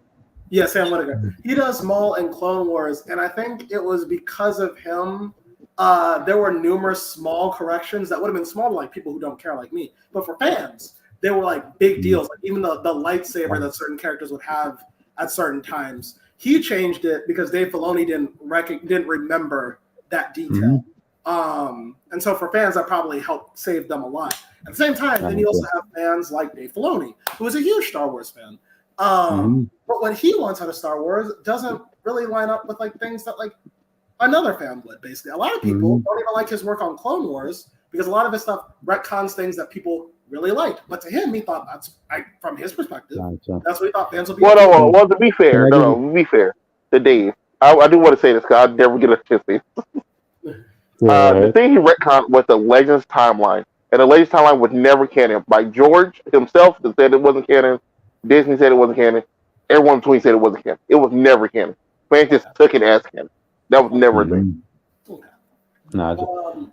Yeah, Sam Whitaker. He does Maul in Clone Wars, and I think it was because of him. There were numerous small corrections that would have been small to like people who don't care like me, but for fans, they were like big deals. Like even the lightsaber that certain characters would have at certain times, he changed it because Dave Filoni didn't remember that detail. And so for fans, that probably helped save them a lot. At the same time, then you also have fans like Dave Filoni, who is a huge Star Wars fan. But what he wants out of Star Wars doesn't really line up with like things that like another fan would. Basically, a lot of people don't even like his work on Clone Wars because a lot of his stuff retcons things that people really liked. But to him, he thought from his perspective, that's what he thought fans would be. Well, to be fair, to be fair to Dave, I do want to say this because I never get a chance to say this. The thing he retconned was the Legends timeline, and the Legends timeline was never canon. By George himself said it wasn't canon. Disney said it wasn't canon. Everyone between said it wasn't canon. It was never canon. Fans just took it as canon. That was never a thing. Most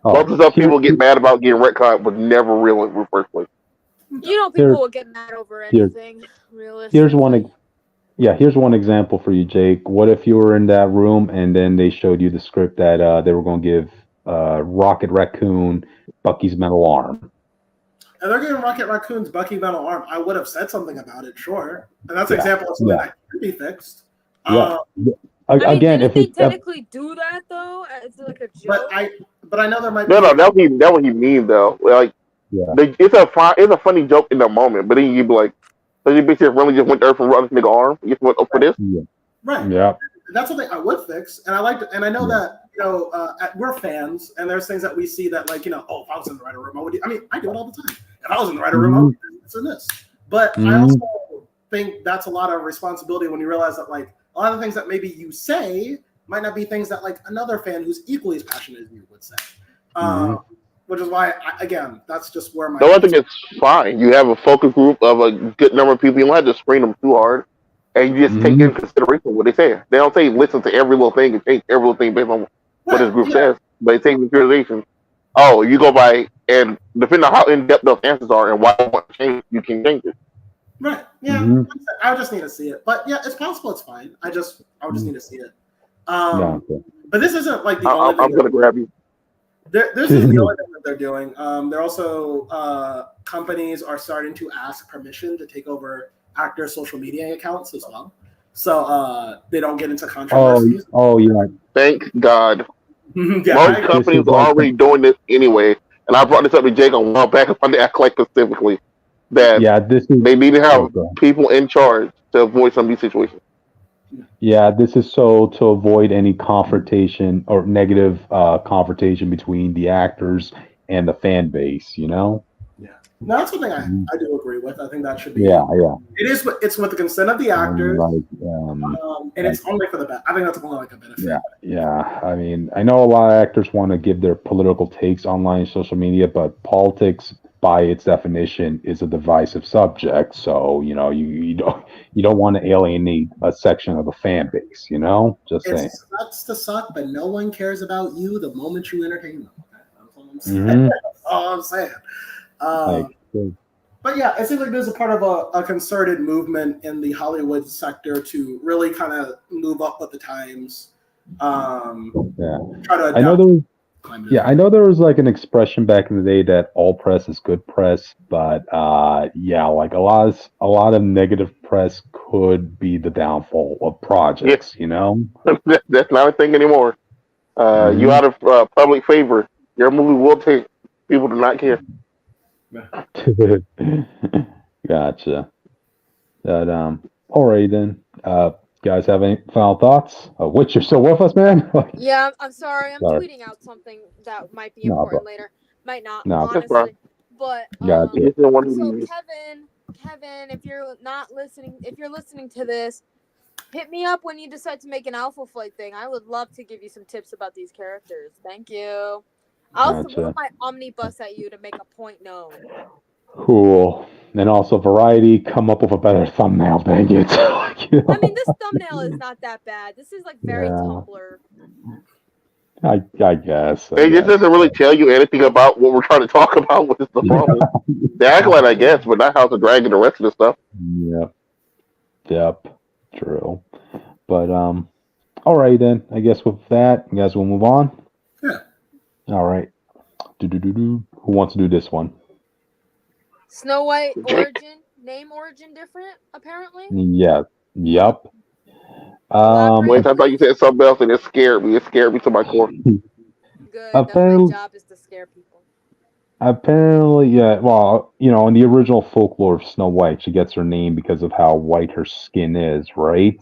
of the stuff people get mad about getting retconned was never real in the first place. You know, people will get mad over anything. Realistically. Here's one example for you, Jake. What if you were in that room and then they showed you the script that they were going to give Rocket Raccoon Bucky's metal arm? And they're giving Rocket Raccoon's Bucky metal arm. I would have said something about it, sure. And that's an example of something that can be fixed. Again, if they technically do that though, it's like a joke. But I know there might be. No, that what he means though. Like, it's a funny joke in the moment, but then you be like, so you basically really just went there for running this nigga arm. You just went up for this. Right. Yeah. That's something I would fix, and I know that we're fans, and there's things that we see that like if I was in the writer room, I do it all the time. If I was in the writer room, I would do this and this. But I also think that's a lot of responsibility when you realize that like a lot of things that maybe you say might not be things that like another fan who's equally as passionate as you would say. Which is why, again, that's just where my. No, I think it's fine. You have a focus group of a good number of people. You don't have to screen them too hard. And you just take into consideration what they say. They don't say listen to every little thing and change every little thing based on what this group says. But they take into consideration, you go by, and depending on how in-depth those answers are and why you want to change, you can change it. Right. Yeah. I just need to see it. But yeah, it's possible. It's fine. I would just need to see it. But this isn't like the only thing. I'm going to grab you. This is the only thing that they're doing. They're also, companies are starting to ask permission to take over actors' social media accounts as well. So they don't get into controversies. Oh yeah. Thank God. Yeah, most companies are already doing this anyway. And I brought this up to Jake a while back. I'm trying to act like specifically that they need to have people in charge to avoid some of these situations. Yeah, this is so to avoid any confrontation or negative confrontation between the actors and the fan base, Yeah. No, that's something I do agree with. I think that should be. Yeah. It is. It's with the consent of the actors, and it's only for the benefit. I think that's only like a benefit. Yeah. I mean, I know a lot of actors want to give their political takes online social media, but politics, by its definition, is a divisive subject. So you don't want to alienate a section of a fan base. Just saying. It sucks to suck, but no one cares about you the moment you entertain them. Okay? That's all I'm saying. That's all I'm saying. But yeah, it seems like there's a part of a concerted movement in the Hollywood sector to really kind of move up with the times. Try to adapt. I know there was like an expression back in the day that all press is good press, but like a lot of negative press could be the downfall of projects. That's not a thing anymore. You out of public favor, your movie will take. People do not care. Gotcha. All right then. Guys have any final thoughts? Which you're still with us, man? Yeah, I'm sorry. I'm tweeting out something that might be important later. Might not, honestly. But gotcha. So Kevin, if you're listening to this, Hit me up when you decide to make an Alpha Flight thing. I would love to give you some tips about these characters. Thank you. I'll throw my omnibus at you to make a point known. Cool. And also, Variety, come up with a better thumbnail, dang it. I mean, this thumbnail is not that bad. This is like very Tumblr. I guess. It just doesn't really tell you anything about what we're trying to talk about, which is the problem. They act like I guess, but not House of Dragon, the rest of the stuff. Yep. True. But all right then. I guess with that, you guys will move on. Yeah. All right. Who wants to do this one? Snow White name origin different, apparently? Yeah. Yep. Wait, I thought you said something else and it scared me. It scared me to my core. Good. That's my job, is to scare people. Apparently, yeah. Well, in the original folklore of Snow White, she gets her name because of how white her skin is, right?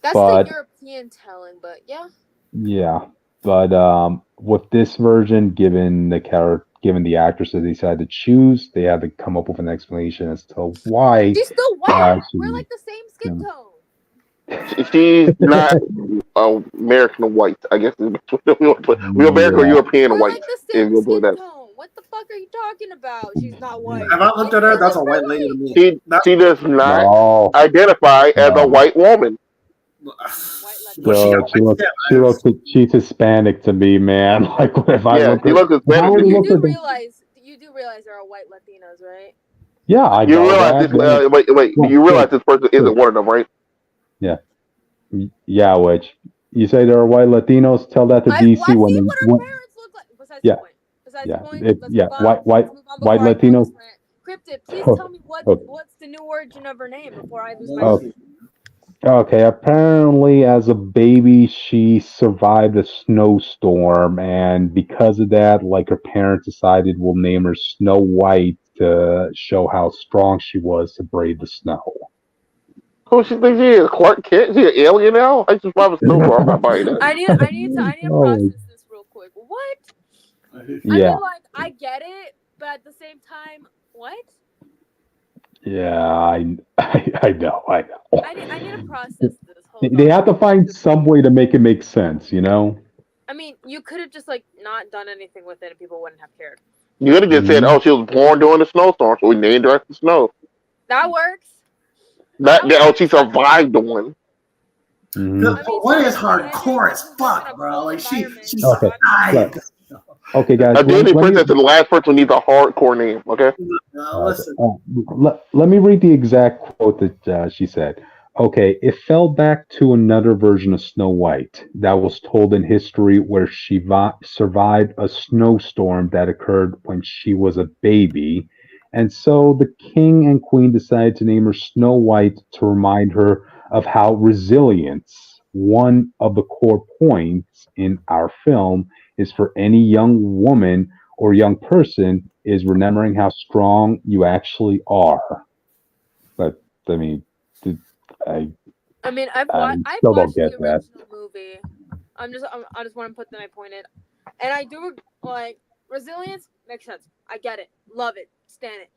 That's the European telling, but yeah. Yeah. But with this version, given the actress that they decided to choose, they had to come up with an explanation as to why. She's still white. We're like the same skin tone. She's not American white. I guess we're American or European white. Like the same skin tone. What the fuck are you talking about? She's not white. If I looked at her, that's a white lady to me. She does not identify as a white woman. She's Hispanic to me, man. Like if I look, she looks Hispanic. You do realize there are white Latinos, right? Yeah, you realize this. Wait. You realize this person isn't one of them, right? Yeah. Yeah, which you say there are white Latinos. Tell that to DC what her parents look like. Besides the point. Besides the point. White Latinos. Cryptid, please tell me what's the new origin of her name before I lose my shit. Okay, apparently as a baby she survived a snowstorm, and because of that, like, her parents decided we'll name her Snow White to show how strong she was to brave the snow. Who she thinks she is? Clark Kent? She an alien now? I just probably snowstorm. I'm not buying that. I need to process this real quick. What? Yeah. I mean, like, I get it, but at the same time, what? Yeah, I know. I need to process this. They have to find some way to make it make sense, I mean, you could have just, like, not done anything with it and people wouldn't have cared. You could have just said, she was born during the snowstorm, so we named her after the snow. That works. She survived the one. Mm-hmm. What is hardcore as fuck, bro? Like, she survived. Okay, guys. A Disney princess, the last person needs a hardcore name. Okay. Listen. Let me read the exact quote that she said. Okay, it fell back to another version of Snow White that was told in history where she survived a snowstorm that occurred when she was a baby, and so the king and queen decided to name her Snow White to remind her of how resilience, one of the core points in our film, is for any young woman or young person is remembering how strong you actually are. But I mean, I've watched the original movie. I just want to put that I pointed, and I do like resilience. Makes sense. I get it. Love it. Stand it.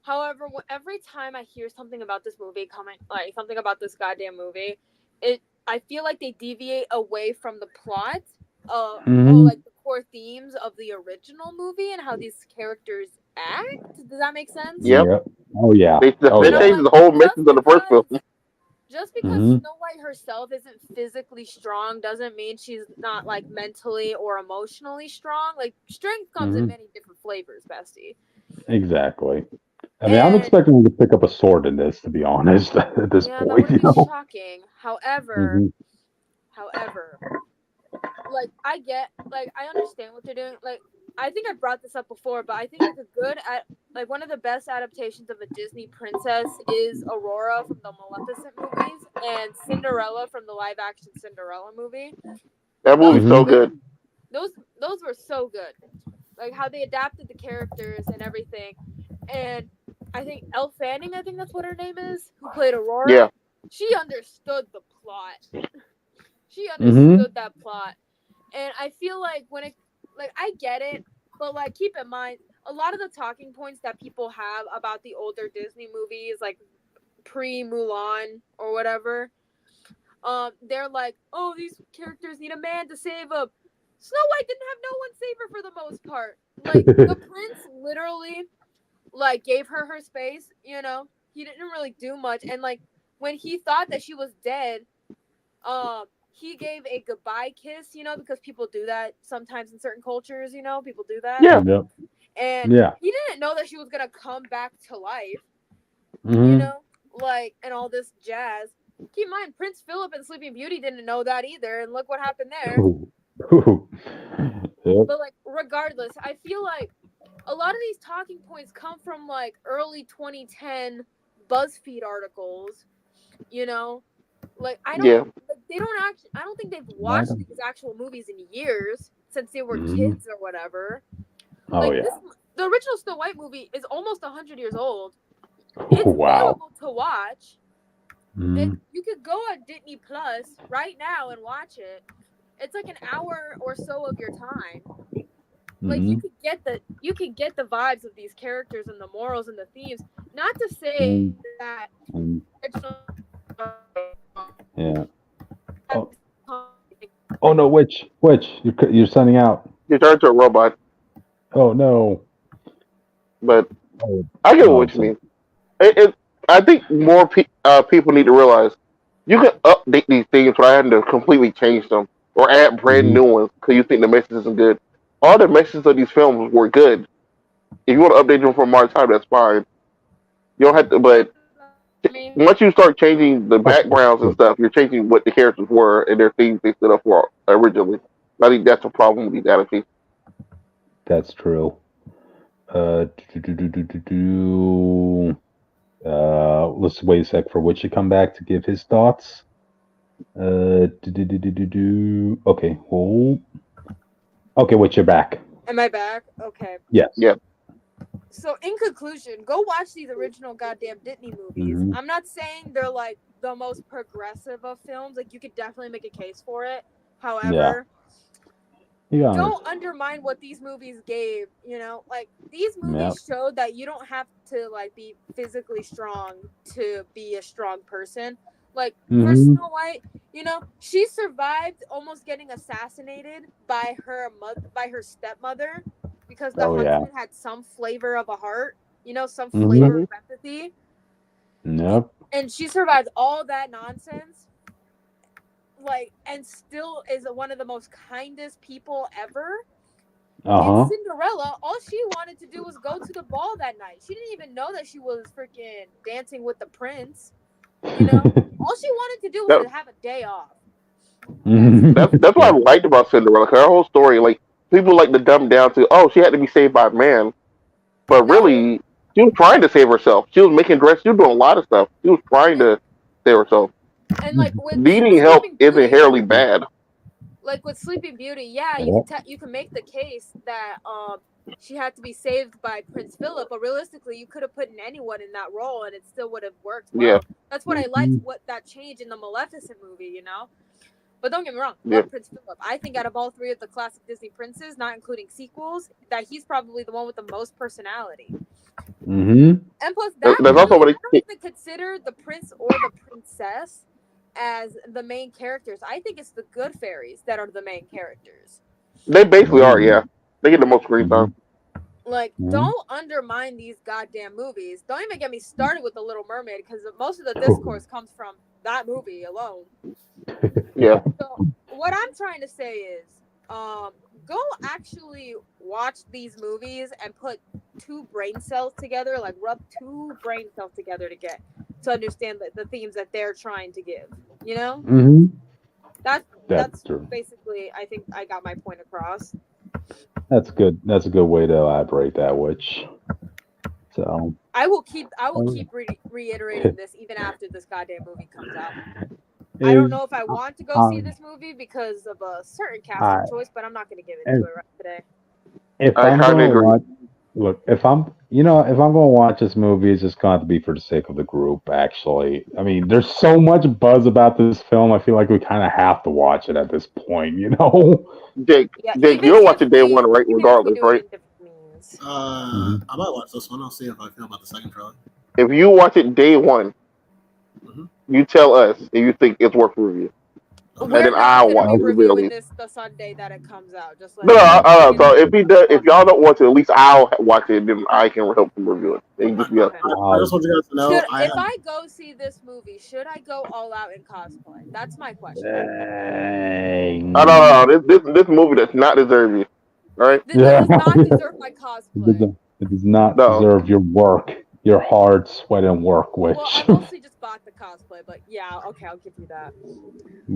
However, every time I hear something about this movie something about this goddamn movie, I feel like they deviate away from the plot, or like the core themes of the original movie and how these characters act. Does that make sense? Yep. Oh yeah. They changed the whole message of the first film. Just because Snow White herself isn't physically strong doesn't mean she's not, like, mentally or emotionally strong. Like, strength comes in many different flavors, bestie. Exactly. I mean, I'm expecting to pick up a sword in this, to be honest, at this point. That would be shocking. However, like, I understand what they're doing. Like, I think I brought this up before, but I think like one of the best adaptations of a Disney princess is Aurora from the Maleficent movies and Cinderella from the live-action Cinderella movie. That movie's so good. Those were so good. Like, how they adapted the characters and everything. And I think Elle Fanning, I think that's what her name is, who played Aurora. Yeah. She understood the plot. She understood that plot. And I feel like I get it, but, like, keep in mind, a lot of the talking points that people have about the older Disney movies, like pre-Mulan or whatever, they're like, oh, these characters need a man to save them. Snow White didn't have no one save her for the most part. Like the prince literally like gave her space, you know. He didn't really do much, and like when he thought that she was dead, he gave a goodbye kiss, you know, because people do that sometimes in certain cultures, you know, people do that. Yeah. Yep. And Yeah. he didn't know that she was gonna come back to life, Mhm. you know, like, and all this jazz. Keep in mind, Prince Philip and Sleeping Beauty didn't know that either, and look what happened there. Ooh. Ooh. Yep. But like, regardless, I feel like a lot of these talking points come from like early 2010 BuzzFeed articles, you know. Like I don't, Yeah. like, they don't actually. I don't think they've watched Madam. these actual movies in years since they were Mhm. kids or whatever. Oh Like yeah. the original Snow White movie is almost 100 years old. Oh, It's wow. available to watch. Mhm. You could go on Disney Plus right now and watch it. It's like an hour or so of your time. Like Mhm. you could get the vibes of these characters and the morals and the themes. Not to say that Mhm. original Yeah. Oh no, which? You're signing out. You turn to a robot, Oh no. but Oh, I get oh what you mean. I think more people need to realize you can update these things without having to completely change them or add brand Mhm. new ones because you think the message isn't good. All the messages of these films were good. If you want to update them from modern time, that's fine. You don't have to, but I mean, once you start changing the backgrounds and stuff, you're changing what the characters were and their themes they stood up for originally. I think that's a problem with these adaptations. That's true. Do, do, do, do, do, do. Let's wait a sec for Witch to come back to give his thoughts. Do, do, do, do, do, do. Okay, hold. Okay, Witch, you're back. am I back? Okay. Yes. Yeah. So in conclusion, go watch these original goddamn Disney movies. Mhm. I'm not saying they're like the most progressive of films. Like you could definitely make a case for it. Yeah. However, You got it. don't undermine what these movies gave, you know? Like these movies Yep. showed that you don't have to like be physically strong to be a strong person. Like for Mhm. Snow White, you know, she survived almost getting assassinated by her stepmother because the Oh yeah. huntsman had some flavor of a heart, you know, some Mhm. flavor of empathy. Yep. And she survived all that nonsense, like, and still is one of the most kindest people ever. Uh In huh. Cinderella, all she wanted to do was go to the ball that night. She didn't even know that she was freaking dancing with the prince. You know, all she wanted to do was That, to have a day off. that's what I liked about Cinderella. 'Cause her whole story, like people like to dumb down to, oh, she had to be saved by a man, but No, really, she was trying to save herself. She was making dresses. She was doing a lot of stuff. She was trying to save herself. and like with Needing help Sleeping isn't Beauty, inherently bad. like with Sleeping Beauty, yeah, Yep. you can make the case that she had to be saved by Prince Philip, but realistically, you could have put in anyone in that role and it still would have worked Yeah, well. That's what I liked. What that change in the Maleficent movie, you know. But don't get me wrong, yeah. love Prince Philip. I think out of all three of the classic Disney princes, not including sequels, that he's probably the one with the most personality. Mhm. And plus, That's that also movie, what I don't even consider the prince or the princess as the main characters. I think it's the good fairies that are the main characters. they basically are. Oh. Yeah, they get the most screen time. Like, Mhm. don't undermine these goddamn movies. Don't even get me started with The Little Mermaid because most of the discourse comes from that movie alone. Yeah, So what I'm trying to say is, go actually watch these movies and put two brain cells together, like rub two brain cells together to understand the themes that they're trying to give. You know, Mhm. that's That's true. basically, I think I got my point across. That's good. That's a good way to elaborate that, Witch. So. I will keep reiterating this even after this goddamn movie comes out. I If don't know if I want to go see um, this movie because of a certain casting I choice, but I'm not going to give into it right today. if I I'm kind of going to agree. watch, look, if I'm going to watch this movie, it's just going to be for the sake of the group. Actually, I mean, there's so much buzz about this film. I feel like we kind of have to watch it at this point. You know. Jake, Yeah, Jake, you'll watch it day one, right? even if we Regardless, do it right? in different means. Mhm. I might watch this one. I'll see if I feel about the second trailer. If you watch it day one, Mhm. You tell us if you think it's worth a review, and We're then not I'll gonna watch be the video. reviewing this the Sunday that it comes out. Just No, letting you know. We're so gonna if he be does, if fucking. y'all don't want to, at least I'll watch it, and then I can help him review it. And just be Okay. I just want you guys to know. If I go see this movie, should I go all out in cosplay? That's my question. no. This movie does not deserve you. All right? This does not deserve my cosplay. It does not No. deserve your work, your hard sweat and work, which. Well, I mostly just bought the cosplay, but yeah, okay, I'll give you that.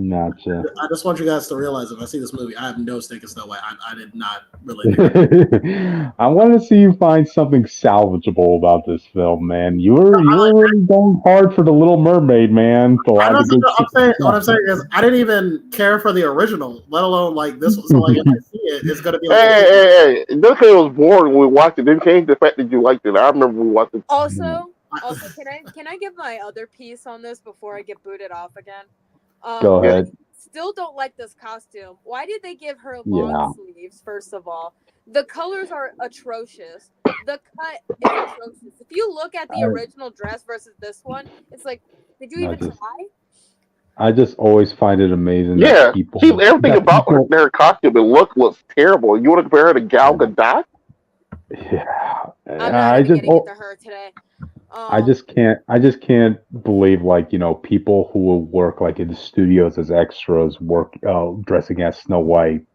Gotcha. I just want you guys to realize if I see this movie, I have no stake in Snow White. I did not really think I want to see you find something salvageable about this film, man. You were really going hard for the Little Mermaid, man. what I'm saying is I didn't even care for the original, let alone like this one. So like if I see it, it's gonna be like Hey. Just because it was boring when we watched it didn't change the fact that you liked it. I remember we watched it. Also, can I give my other piece on this before I get booted off again? Go ahead. I still don't like this costume. Why did they give her long sleeves? First of all, the colors are atrocious. The cut is atrocious. If you look at the original dress versus this one, it's like, did you even try? I just always find it amazing. Yeah, that people, everything about her costume and look was terrible. You want to compare her to Gal Gadot? Yeah, I'm not even getting into her today. I just can't believe people who will work like in the studios as extras work dressing as Snow White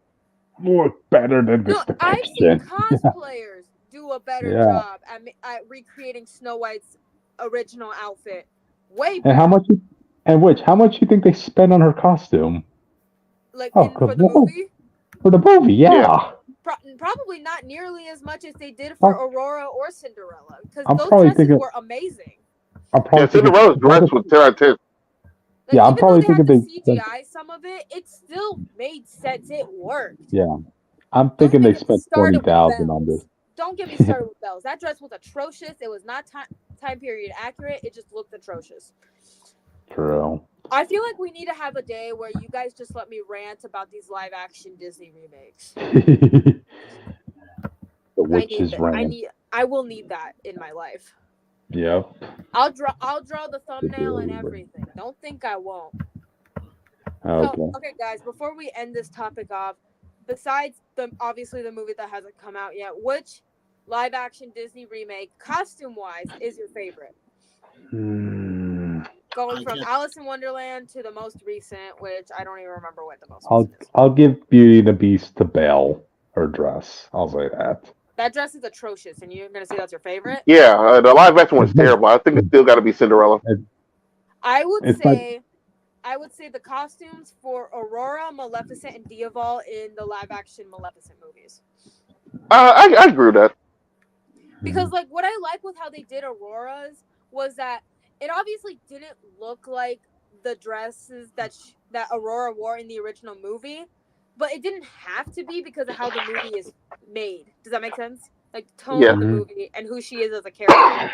work better than this depiction. I've seen cosplayers do a better job at recreating Snow White's original outfit. Way better. And how much you think they spent on her costume? For the movie? For the movie, yeah. Probably not nearly as much as they did for Aurora or Cinderella, because those dresses were amazing. Cinderella's dress was 10 out of 10. I'm probably thinking they CGI some of it. It still made sense. It worked. Yeah, I'm thinking they spent $20,000 on this. Don't get me started with bells. That dress was atrocious. It was not time period accurate. It just looked atrocious. True. I feel like we need to have a day where you guys just let me rant about these live action Disney remakes. The witch's rant. I will need that in my life. Yep. I'll draw the thumbnail and everything. Don't think I won't. Okay. So, okay, guys, before we end this topic off, besides obviously the movie that hasn't come out yet, which live action Disney remake, costume wise, is your favorite? Going from Alice in Wonderland to the most recent, which I don't even remember what the most recent is. I'll give Beauty and the Beast to Belle, her dress. I'll say that. That dress is atrocious, and you're going to say that's your favorite? Yeah, the live action one's terrible. I think it's still got to be Cinderella. I would say the costumes for Aurora, Maleficent, and Diaval in the live action Maleficent movies. I agree with that. Because what I like with how they did Aurora's was that it obviously didn't look like the dresses that Aurora wore in the original movie, but it didn't have to be because of how the movie is made. Does that make sense? The tone of the movie and who she is as a character.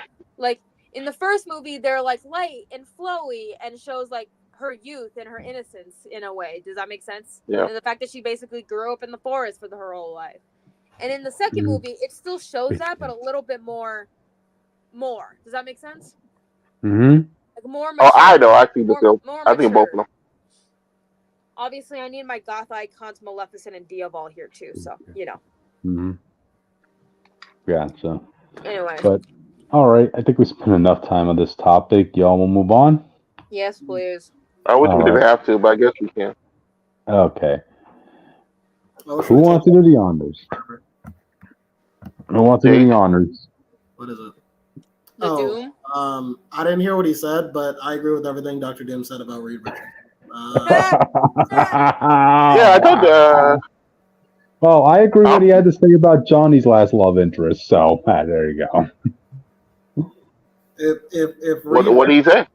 In the first movie, they're light and flowy and shows her youth and her innocence in a way. Does that make sense? Yeah. And the fact that she basically grew up in the forest for her whole life. And in the second movie, it still shows that, but a little bit more. Does that make sense? Mm-hmm. More mature. I know. I see the film. I think both of them. Obviously, I need my goth icons, Maleficent and Diaval here too. So Gotcha. Anyway. But all right, I think we spent enough time on this topic. Y'all will move on. Yes, please. I wish we didn't have to, but I guess we can. Okay. Who wants to do the honors? Who wants to do the honors? What is it? Doom? I didn't hear what he said, but I agree with everything Dr. Doom said about Reed Richards. I thought. Well, I agree with what he had to say about Johnny's last love interest. So there you go. If What did he say?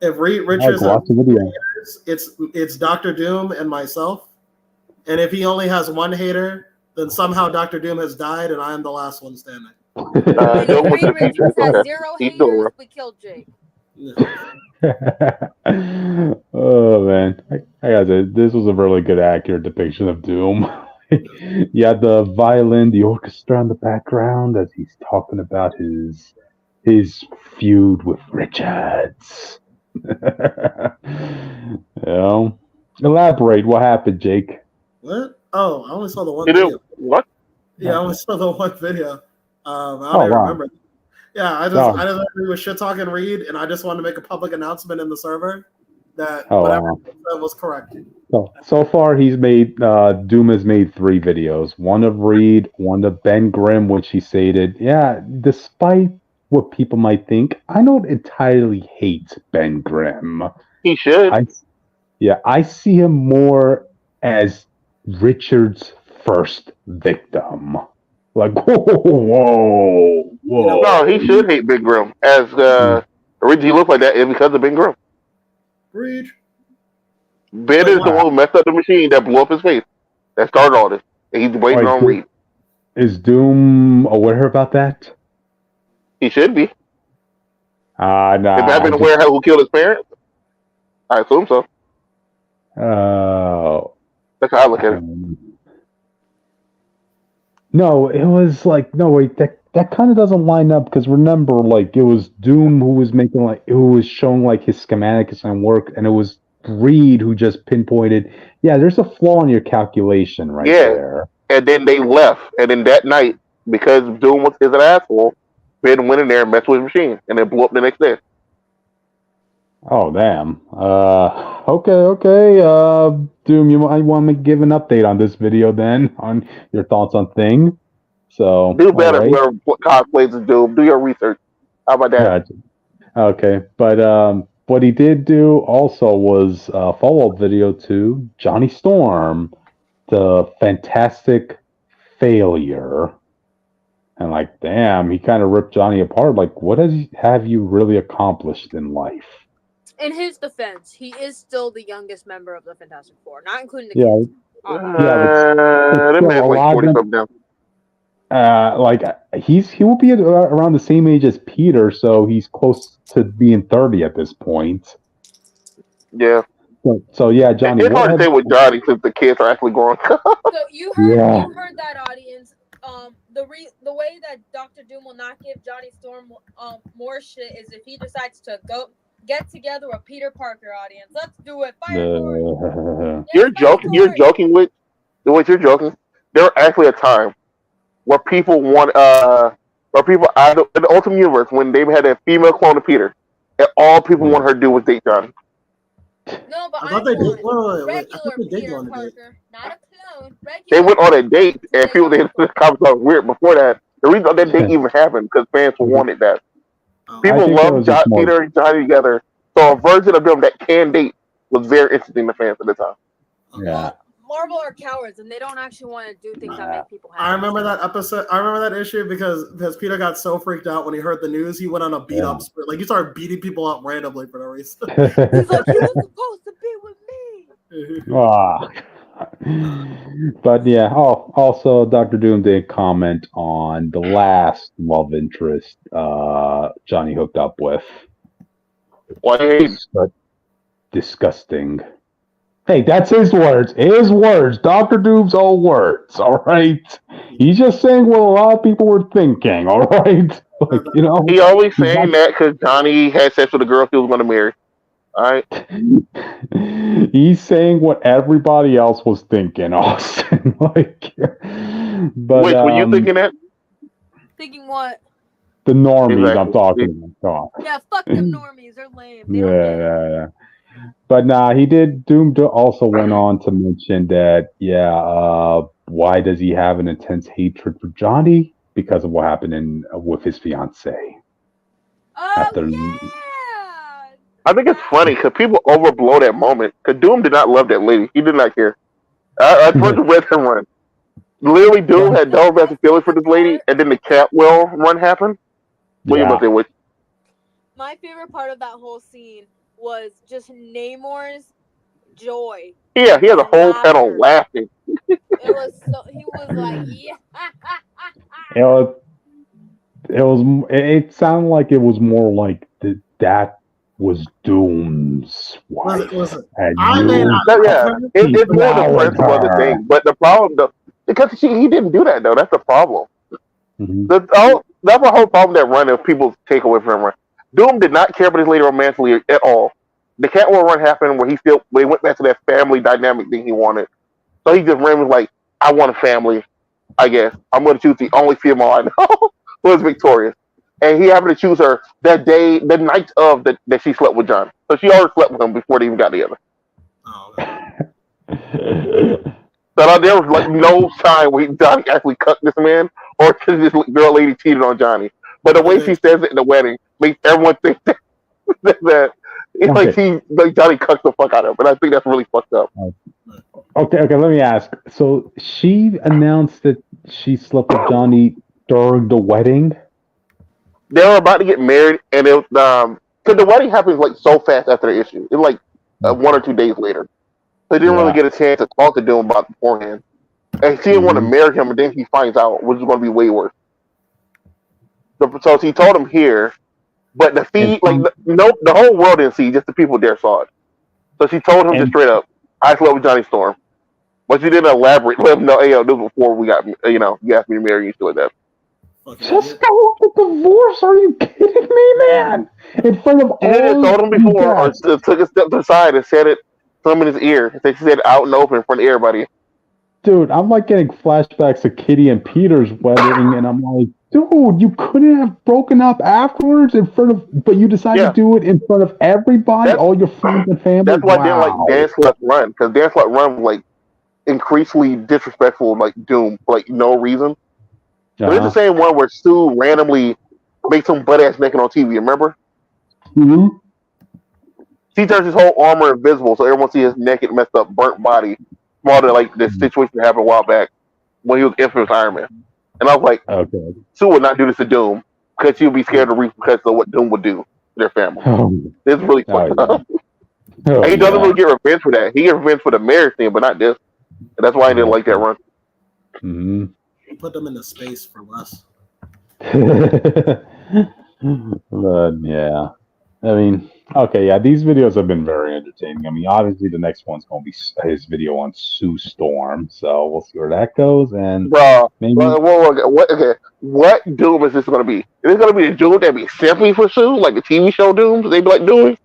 If Reed Richards has haters, it's Dr. Doom and myself. And if he only has one hater, then somehow Dr. Doom has died, and I am the last one standing. If Reed Richards has 0 haters, we killed Jake. Oh man, I gotta say, this was a really good, accurate depiction of Doom. You had the violin, the orchestra in the background as he's talking about his feud with Richards. Yeah. Elaborate. What happened, Jake? What? Oh, I only saw the one You video. do what? Yeah, I only saw the one video. I don't Oh, even wow. remember. Yeah, I Oh. just agree with shit talking Reed, and I just wanted to make a public announcement in the server that Oh, whatever wow. he said was correct. So far, he's made Doom has made 3 videos. One of Reed, one of Ben Grimm, which he stated, yeah, despite what people might think, I don't entirely hate Ben Grimm. He should. I see him more as Richard's first victim. Like, whoa. No, he should hate Big Grim. As the reason he looked like that is because of Big Grim. Reed. Ben Wait, is what? the one who messed up the machine that blew up his face. That started all this. And he's blaming on Reed. Is Doom aware about that? He should be. Nah. If I've been aware of who killed his parents, I assume so. That's how I look at it. No, it was like no wait that kind of doesn't line up because remember like it was Doom who was making like who was showing like his schematics and work and it was Reed who just pinpointed there's a flaw in your calculation right there. And then they left. And then that night, because Doom is an asshole, Ben went in there and messed with his machine and then blew up the next day. Oh damn. Okay. Doom, you might want to give an update on this video then on your thoughts on Thing. So Do better, whoever cosplays as Doom. Do your research. How about that? Okay, but what he did do also was a follow-up video to Johnny Storm, the fantastic failure. And like, damn, he kind of ripped Johnny apart. Like, what have you really accomplished in life? In his defense, he is still the youngest member of the Fantastic Four, not including the kids. They may have like 40 something now. Like he will be around the same age as Peter, so he's close to being 30 at this point. Yeah. So yeah, Johnny. It's hard to say with Johnny since the kids are actually growing. So you heard that, audience. The way that Dr. Doom will not give Johnny Storm more shit is if he decides to go get together with Peter Parker, audience. Let's do it. You're joking with what you're joking. There was actually a time where people want in the Ultimate Universe when they had a female clone of Peter, and all people want her to do was date Johnny. No, but I thought they did. Regular Peter Parker, not a clone. Regular. They went on a date, and people think this comment was weird. Before that, the reason that date even happened because fans wanted that. People love Peter and Johnny together, so a version of them that can date was very interesting to fans at the time. Yeah. Marvel are cowards, and they don't actually want to do things that make people happy. I remember that episode. I remember that issue because Peter got so freaked out when he heard the news. He went on a beat up spree. Like he started beating people up randomly for no reason. He's like, he was supposed to be with me. But yeah. Also, Dr. Doom did comment on the last love interest Johnny hooked up with. What? Disgusting. Hey, that's his words. His words. Dr. Doom's own words. All right. He's just saying what a lot of people were thinking. All right. Like, you know. He always saying that because Johnny had sex with a girl he was going to marry. All right. He's saying what everybody else was thinking, Austin. Like, but wait, were you thinking that? Thinking what? The normies I'm talking about. Yeah, fuck them normies. They're lame. They Yeah. But he did. Doom also went on to mention that, why does he have an intense hatred for Johnny? Because of what happened with his fiancée. I think it's funny because people overblow that moment. Because Doom did not love that lady. He did not care. I first read him run. Literally, Doom had no best feeling for this lady, and then the Catwell run happened. What you about to say, which? My favorite part of that whole scene was just Namor's joy. Yeah, he has a whole panel laughing. He was like, It sounded like it was more like that was Doom's wife. It's more the principle of the thing, but the problem though, because he didn't do that though. That's the problem. Mm-hmm. That's the whole problem that run of people take away from him. Doom did not care about his lady romantically at all. the Catwoman run happened where he went back to that family dynamic thing he wanted. So he just randomly was like, I want a family. I guess I'm going to choose the only female I know who is victorious, and he happened to choose her that day, the night of that she slept with John. So she already slept with him before they even got together. Oh, okay. So there was like no time where Johnny actually cut this man, or this girl lady cheated on Johnny. But the way she says it in the wedding makes everyone think that Johnny cucked the fuck out of him, and I think that's really fucked up. Okay. Let me ask. So she announced that she slept with Johnny during the wedding. They were about to get married, and it because the wedding happens like so fast after the issue. It's like 1 or 2 days later. So they didn't really get a chance to talk to Doom about it beforehand. And she didn't want to marry him, and then he finds out, which is going to be way worse. So she told him here, but the feed, the whole world didn't see, just the people there saw it. So she told him just straight up, I slept with Johnny Storm. But she didn't elaborate, let him know, hey, this was before we got, you asked me to marry you, like that. Just go with the divorce. Are you kidding me, man? In front of all. She didn't told him before, or took a step to the side and said it, some in his ear. She said it out and open in front of everybody. Dude, I'm like getting flashbacks to Kitty and Peter's wedding, and I'm like, dude, you couldn't have broken up afterwards in front of, but you decided to do it in front of everybody, all your friends and family. That's why I didn't like Dance Left Run, because Dance Left Run was like increasingly disrespectful, like Doom, for like no reason. But it's the same one where Sue randomly makes some butt ass naked on TV. Remember? Mm-hmm. She turns his whole armor invisible, so everyone sees his naked, messed up, burnt body. More than like this situation that happened a while back when he was infamous Iron Man. And I was like, Sue would not do this to Doom because she would be scared of the repercussions of what Doom would do to their family. This is really fucked up. And he doesn't really get revenge for that. He gets revenge for the marriage thing, but not this. And that's why I didn't like that run. Mm-hmm. He put them into space for less. But yeah. I mean, these videos have been very entertaining. I mean, obviously the next one's going to be his video on Sue Storm, so we'll see where that goes. And maybe what Doom is this going to be? Is this going to be the Doom that be simply for Sue, like the TV show Doom they be like doing,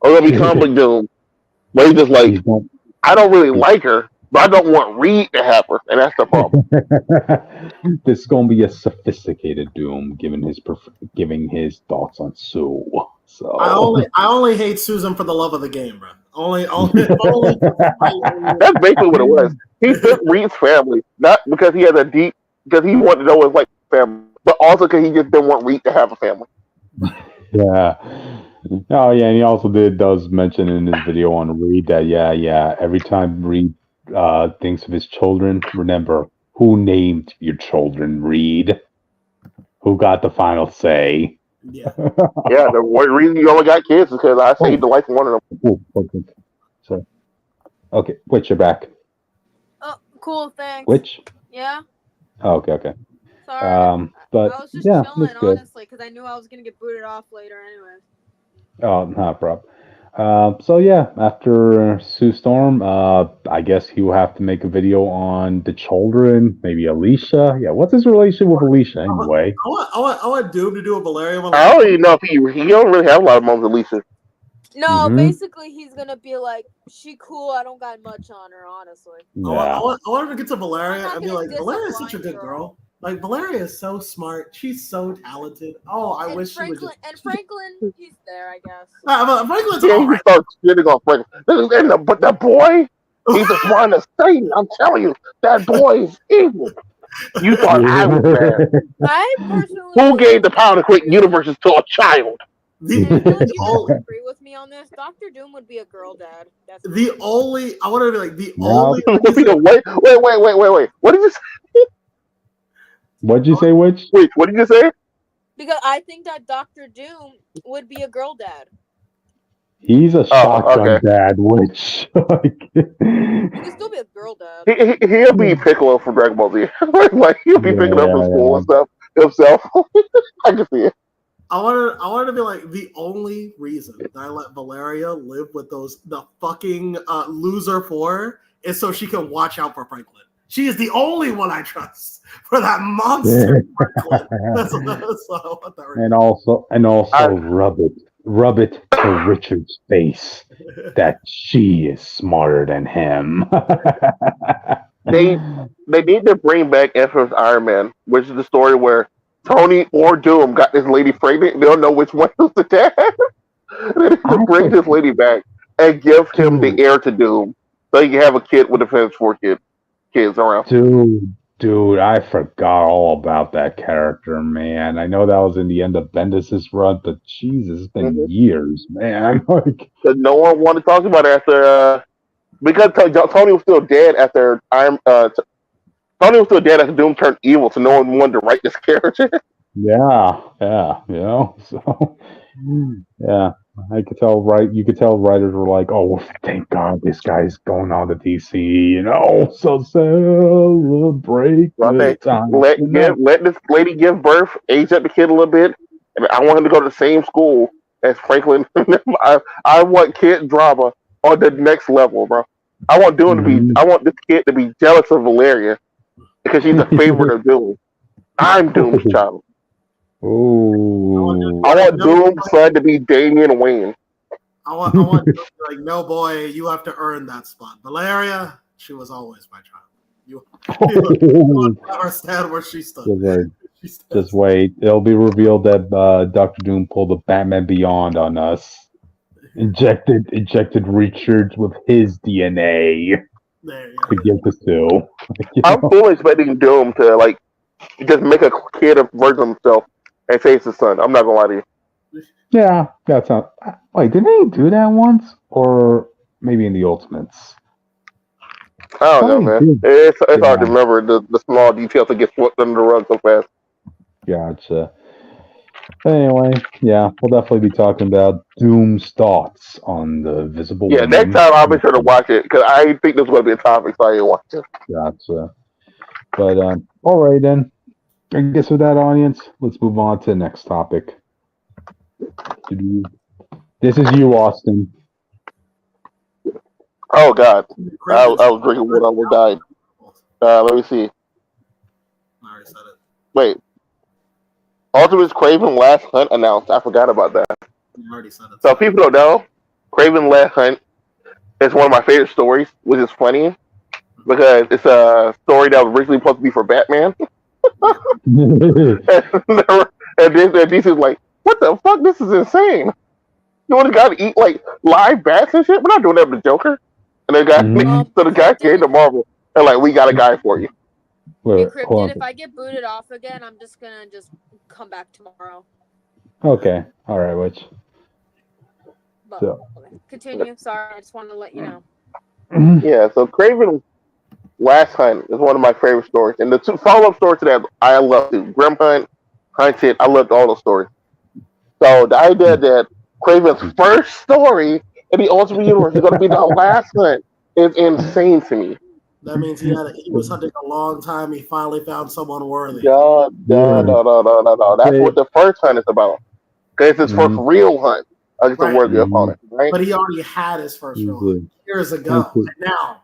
or going to be comic Doom, where he's just like, I don't really like her, but I don't want Reed to have her, and that's the problem. This is going to be a sophisticated Doom, giving his thoughts on Sue. So I only hate Susan for the love of the game, bro. Only. That's basically what it was. He took Reed's family not because he has because he wanted to know his like family, but also because he just didn't want Reed to have a family. Yeah. Oh yeah, and he does mention in his video on Reed that every time Reed thinks of his children, remember who named your children, Reed. Who got the final say? Yeah. The one reason you only got kids is because I saved the life of one of them. Okay. So, okay, Witch, you're back. Oh, cool, thanks. Witch? Yeah? Oh, okay. Sorry. But I was just chilling, honestly, because I knew I was going to get booted off later anyway. Oh, not a problem. So after Sue Storm, I guess he will have to make a video on the children, maybe Alicia. Yeah, what's his relationship with Alicia anyway? I want Doom to do a Valeria one. I don't even know if he don't really have a lot of moments with Alicia. No, basically he's gonna be like, she cool, I don't got much on her, honestly. Yeah. I want him to get to Valeria and be like, Valeria is such a good girl. Like, Valeria is so smart. She's so talented. Oh, I wish she would just... And Franklin, he's there, I guess. Franklin's all right. He starts shitting on Franklin. But that boy, he's the one of Satan. I'm telling you, that boy is evil. You thought I was bad. I personally... Who gave the power to create universes to a child? You agree with me on this? Dr. Doom would be a girl dad. I want to be like, the only... Wait. What did you say? What'd you say, Witch? Wait, what did you say? Because I think that Dr. Doom would be a girl dad. He's a shotgun dad, Witch. He could still be a girl dad. He'll be Piccolo from Dragon Ball Z. Like he'll be picking up from school and stuff himself. I can see it. I wanted to be like, the only reason that I let Valeria live with the fucking loser 4 is so she can watch out for Franklin. She is the only one I trust for that monster. That's what I want that. And also, rub it. to Richard's face that she is smarter than him. They need to bring back Infamous Iron Man, which is the story where Tony or Doom got this lady pregnant. They don't know which one was the dad. They need to bring this lady back and give him the heir to Doom, so he can have a kid with the Fantastic Four kids around. Dude, I forgot all about that character, man. I know that was in the end of Bendis' run, but Jesus, it's been years, man. Like, no one wanted to talk about it after because Tony was still dead after Tony was still dead after Doom turned evil, so no one wanted to write this character. yeah, so yeah. I could tell, right? You could tell writers were like, "Oh, thank God this guy's going on to DC," so celebrate the time. Let this lady give birth, age up the kid a little bit, and I want him to go to the same school as Franklin. I want kid drama on the next level, bro. I want this kid to be jealous of Valeria because she's a favorite of Doom. I'm Doom's child. Oh, I want Doom's son to be Damian Wayne. I want Doom to be like, no, boy, you have to earn that spot. Valeria, she was always my child. You understand where she stood. Just wait. It'll be revealed that Dr. Doom pulled the Batman Beyond on us. Injected Richards with his DNA to give to Sue. I'm fully expecting Doom to just make a kid a version of himself and say it's his son. I'm not gonna lie to you. Yeah, that's not. Wait, didn't they do that once, or maybe in the Ultimates? I don't know, man. It's hard to remember the small details that get swept under the rug so fast. Gotcha. Anyway, yeah, we'll definitely be talking about Doom's thoughts on the Visible Woman. Next time I'll be sure to watch it because I think this is going to be a topic, so I didn't watch it. Gotcha. But all right then. I guess with that, audience, let's move on to the next topic. This is you, Austin. Oh God, I was drinking water. I would die. Let me see. I already said it. Wait. Ultimate's Kraven Last Hunt announced. I forgot about that. You already said it. So if people don't know, Kraven Last Hunt is one of my favorite stories, which is funny because it's a story that was originally supposed to be for Batman. and DC was like, "What the fuck? This is insane! You want a guy to eat live bats and shit? We're not doing that with the Joker." And the guy came to Marvel and we got a guy for you. Encrypted. If I get booted off again, I'm just gonna come back tomorrow. Okay. All right, Witch. But, continue. Sorry, I just want to let you know. Yeah. So Kraven Last Hunt is one of my favorite stories, and the two follow-up stories to that I love too. Grim Hunt, Hunted. I loved all those stories. So the idea that Kraven's first story in the Ultimate Universe is going to be the last hunt is insane to me. That means he was hunting a long time. He finally found someone worthy. No. That's what the first hunt is about. Because it's his first real hunt against a worthy opponent, right? But he already had his first real hunt years ago. And now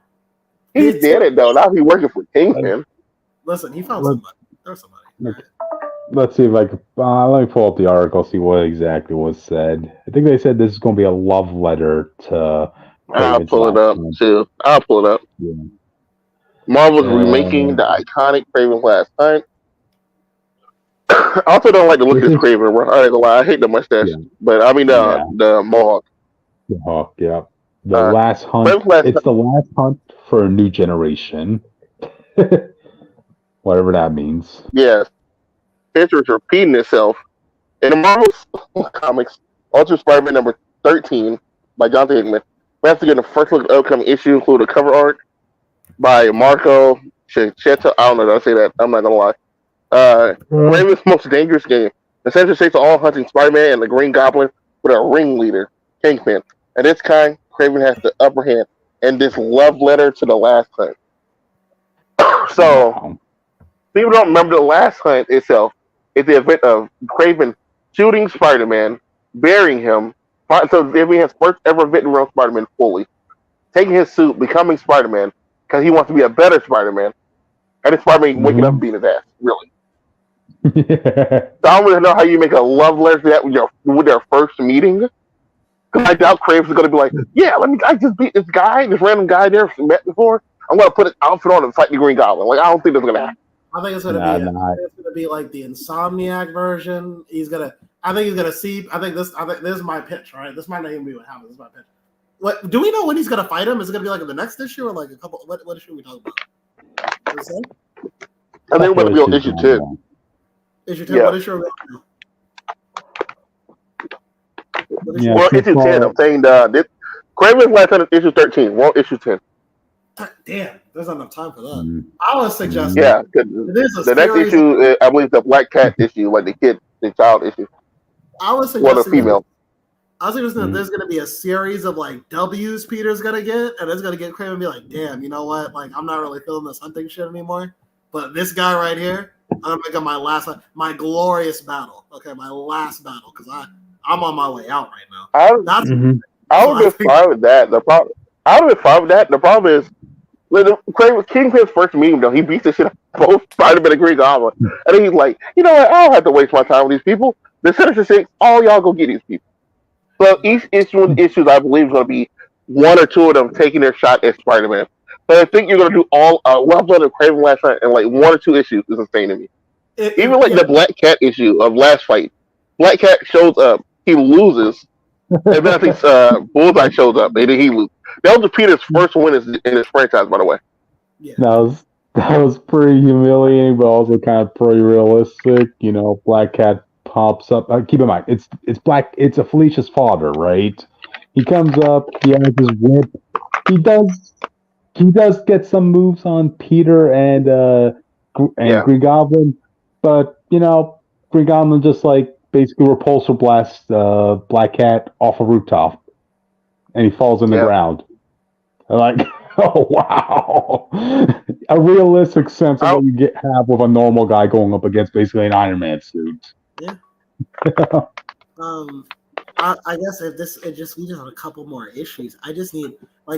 he did it though. Now he's working for Kingpin. Listen, he found somebody. There's somebody. Let's see if I can. Let me pull up the article, see what exactly was said. I think they said this is going to be a love letter to. I'll pull it up too. I'll pull it up. Yeah. Marvel's remaking the iconic Kraven Last Hunt. I also don't like the look of this Kraven. I ain't gonna lie, I hate the mustache, but I mean the mohawk. The hawk, yeah. The last hunt. It's the last hunt for a new generation. Whatever that means. Yes. History is repeating itself. In the Marvel comics, Ultimate Spider-Man number 13 by Jonathan Hickman. We have to get the first look at the upcoming issue, include a cover art by Marco Checchetto. I don't know how to say that. I'm not gonna lie. Kraven's most dangerous game. Essentially states all hunting Spider-Man and the Green Goblin with a ringleader, Kingpin. At this time, Kraven has the upper hand in this love letter to the last hunt. So, people don't remember the last hunt itself. It's the event of Kraven shooting Spider-Man, burying him. So, if he has first ever victory on Spider-Man fully, taking his suit, becoming Spider-Man, because he wants to be a better Spider-Man, and then Spider-Man waking up and beating his ass, really. So I don't really know how you make a love letter to that with their first meeting, Because I doubt Kraven's going to be like, yeah, I just beat this guy, this random guy I never met before. I'm going to put an outfit on and fight the Green Goblin. Like, I don't think that's going to happen. I think it's gonna be like the Insomniac version. I think he's gonna see. I think this is my pitch, right? This might not even be what happens. This is my pitch. What do we know when he's gonna fight him? Is it gonna be like in the next issue or like a couple? What issue are we talking about? I think we're gonna be on issue 10. Issue 10. Yeah. What issue are we on? Yeah, well, issue 10. I'm saying Kraven's last time is issue 13. We're on issue 10. Damn, there's not enough time for that. I would suggest. Yeah, the next issue, I believe, the Black Cat issue, like the child issue. I would suggest. Well, the female. I was thinking that there's going to be a series of like W's Peter's going to get, and it's going to get Kraven and be like, damn, you know what? Like, I'm not really feeling this hunting shit anymore. But this guy right here, I'm going to make it my glorious battle. Okay, my last battle, because I'm on my way out right now. I would have been fine with that. The problem is, Kingpin's first meeting, though, he beats the shit out of both Spider-Man and Green Goblin. And then he's like, you know what? I don't have to waste my time with these people. The Sinister Six, all y'all go get these people. So each issues, I believe, is going to be one or two of them taking their shot at Spider-Man. But I think you're going to do all well done at Kraven last night, and like one or two issues is insane to me. Even the Black Cat issue of last fight, Black Cat shows up, he loses, and then I think Bullseye shows up, and then he loses. That was Peter's first win in his franchise, by the way. Yeah. That was pretty humiliating, but also kind of pretty realistic. You know, Black Cat pops up. Keep in mind, it's a Felicia's father, right? He comes up, he has his whip. He does get some moves on Peter and Green Goblin, but you know, Green Goblin just like basically repulsor blasts Black Cat off a rooftop, and he falls in the ground. Like, oh wow, a realistic sense of what you have with a normal guy going up against basically an Iron Man suit. Yeah. I guess we just have a couple more issues. I just need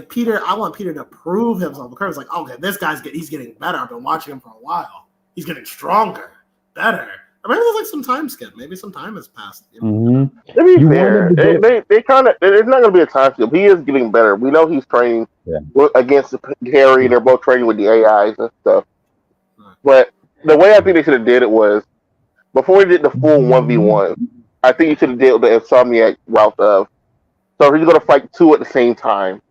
Peter. I want Peter to prove himself. Because like, okay, this he's getting better. I've been watching him for a while. He's getting stronger, better. Or maybe there's like some time skip. Maybe some time has passed. You know? To be fair, they kind of. It's not going to be a time skip. He is getting better. We know he's training against Harry, and they're both training with the AIs and stuff. But the way I think they should have did it was before he did the full 1v1. I think you should have did the Insomniac route of. So he's going to fight two at the same time.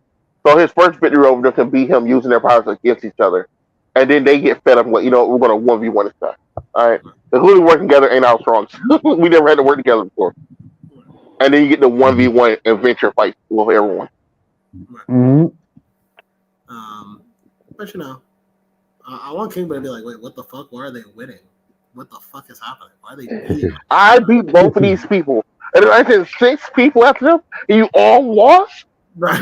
So his first victory over them can be him using their powers against each other, and then they get fed up. Like, you know, we're going to 1v1 this time. All right, including working together ain't our strong. We never had to work together before. And then you get the 1v1 adventure fight with everyone. But you know, I want Kingpin to be like, wait, what the fuck? Why are they winning? What the fuck is happening? Why are they beating? I beat both of these people, and then I said 6 people after them, and you all lost. Right.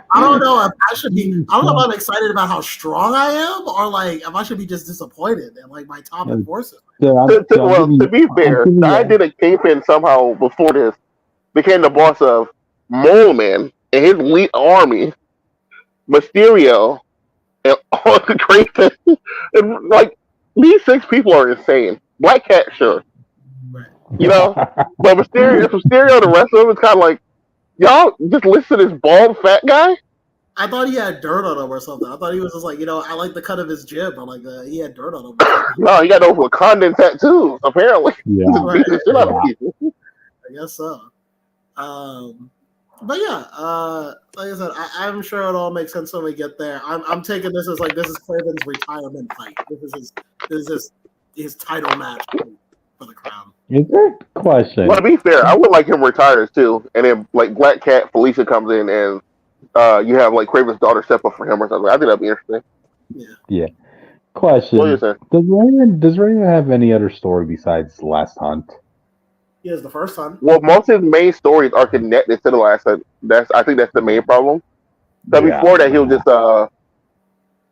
I don't know if I should be. I don't know if I'm excited about how strong I am, or like if I should be just disappointed in like my top enforcer. To be fair, I did a Kingpin somehow before this became the boss of Mole Man and his elite army, Mysterio, and all the Kraven. And like these 6 people are insane. Black Cat, sure, you know, but Mysterio, the rest of them is kind of like. Y'all just listen to this bald fat guy? I thought he had dirt on him or something. I thought he was just like, you know, I like the cut of his jib, but like he had dirt on him. No, he got those Wakandan tattoos, apparently. Yeah. Right. I guess so. But yeah, like I said, I'm sure it all makes sense when we get there. I'm taking this as like this is Kraven's retirement fight. This is his title match for the crown. Is that question? Well, to be fair, I would like him retires too, and then like Black Cat Felicia comes in, and you have like Kraven's daughter step up for him or something. I think that'd be interesting. Yeah. Question: What are you saying? Does Raven have any other story besides Last Hunt? He has the first hunt. Well, most of his main stories are connected to the Last Hunt. I think that's the main problem. So before that, he was just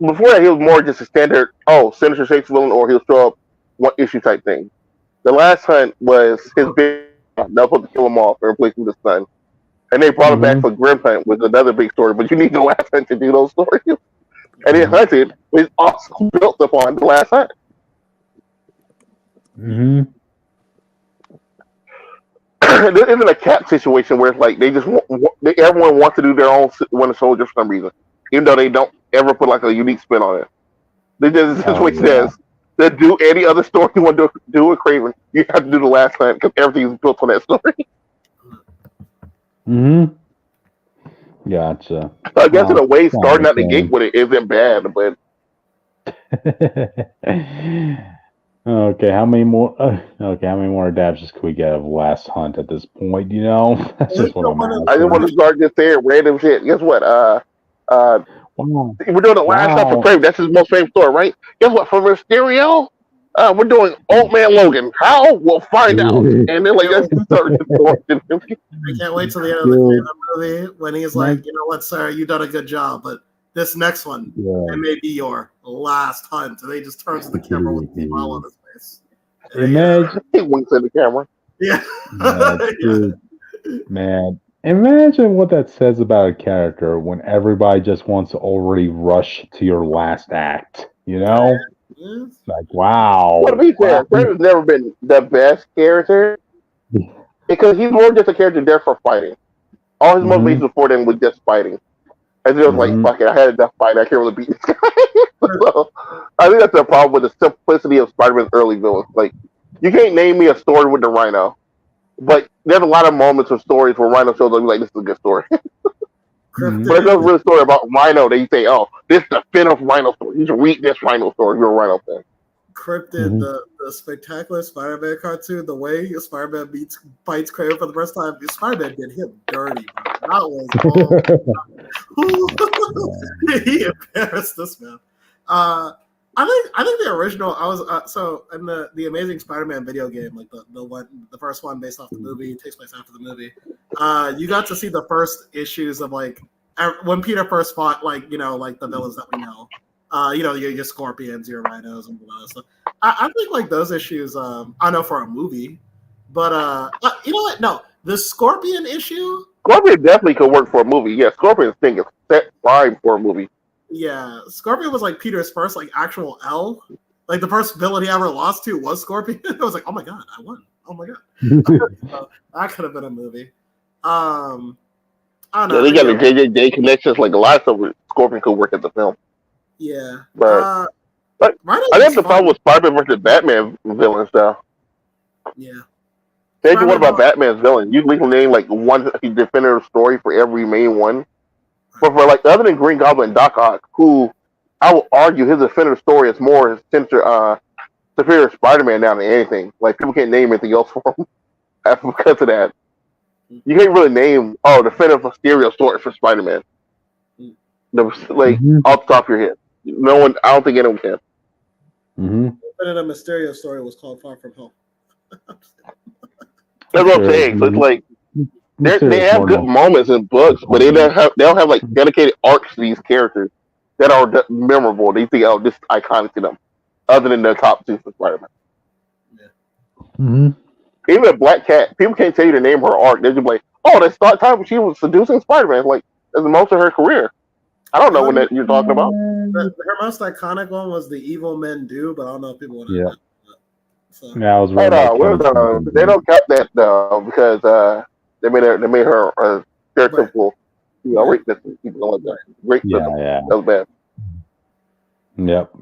more just a standard Sinister Six villain, or he'll show up one issue type thing. The Last Hunt was his big. They're supposed to kill him off or replace him with his son, and they brought him back for Grim Hunt, with another big story. But you need the Last Hunt to do those stories. And then Hunted was also built upon the Last Hunt. There isn't a Cap situation where it's like they just everyone wants to do their own Winter Soldier for some reason, even though they don't ever put like a unique spin on it. They just situation as to do any other story you want to do with Kraven, you have to do the last time because everything's built on that story. Gotcha. I guess in a way, starting out the gate with it isn't bad, but okay, how many more? How many more adaptations could we get of Last Hunt at this point? You know, that's just what I'm asking. I just want to start just saying random shit. Guess what? We're doing the last hunt for Kraven. That's his most famous story, right? Guess what? For Mysterio, we're doing Old Man Logan. How? We'll find out. And then like that's the story. I can't wait till the end of the Kraven movie when he's like, you know what, sir, you done a good job, but this next one, it may be your last hunt. And they just turns to the camera with a smile on his face. He winks at the camera. Yeah. Man, imagine what that says about a character when everybody just wants to already rush to your last act. You know? Like, wow. Well, to be fair, Kraven's never been the best character because he's more just a character there for fighting. All his motivations before then was just fighting. And it was like, fuck it, I had enough fight. I can't really beat this guy. So, I think that's the problem with the simplicity of Spider-Man's early villains. Like, you can't name me a story with the Rhino, but there's a lot of moments of stories where Rhino shows up and you're like, this is a good story. But there's no real story about Rhino that you say, oh, this is the spin-off Rhino story. You should read this Rhino story if you're a Rhino fan. Cryptid, the spectacular Spider-Man cartoon, the way Spider-Man fights Kraven for the first time, Spider-Man did him dirty, bro. That was he embarrassed this man. I think the original so in the Amazing Spider-Man video game, like the first one based off the movie, it takes place after the movie. You got to see the first issues of like when Peter first fought like the villains that we know. Your Scorpions, your Rhinos, and blah. So I think like those issues. I know for a movie, but you know what? No, the Scorpion issue. Scorpion definitely could work for a movie. Yeah, Scorpion's thing is set prime for a movie. Yeah, Scorpion was like Peter's first like actual L. Like the first villain he ever lost to was Scorpion. I was like, oh my god, I won. Oh my god, so, that could have been a movie. I don't know. Yeah, they got the JJJ connections. Like a lot of stuff, Scorpion could work at the film. Yeah, but I think the problem with Spider-Man versus Batman villains, though. Yeah. Think what about Batman's villain? Usually can name like one definitive story for every main one. But for like other than Green Goblin and Doc Ock, who I would argue his definitive story is more superior Spider-Man now than anything. Like people can't name anything else for him because of that. You can't really name definitive Mysterio story for Spider-Man. Off the top of your head. No one, I don't think anyone can. The Mysterio story was called Far From Home. That's what I'm saying. So it's like they have good moments in books, but they don't have like dedicated arcs to these characters that are memorable. They think, oh, this is iconic to them, other than their top two for Spider-Man. Yeah. Even a Black Cat, people can't tell you to name her arc. They're just like, oh, that start time when she was seducing Spider-Man. Like that's most of her career. I don't know when that you're talking about. Her most iconic one was the Evil Men Do, but I don't know if people want to. Yeah. So. Yeah, I was right. They don't count that though because they made her stereotypical, rapist. People like that. Racism. Yeah. That was bad. Yep.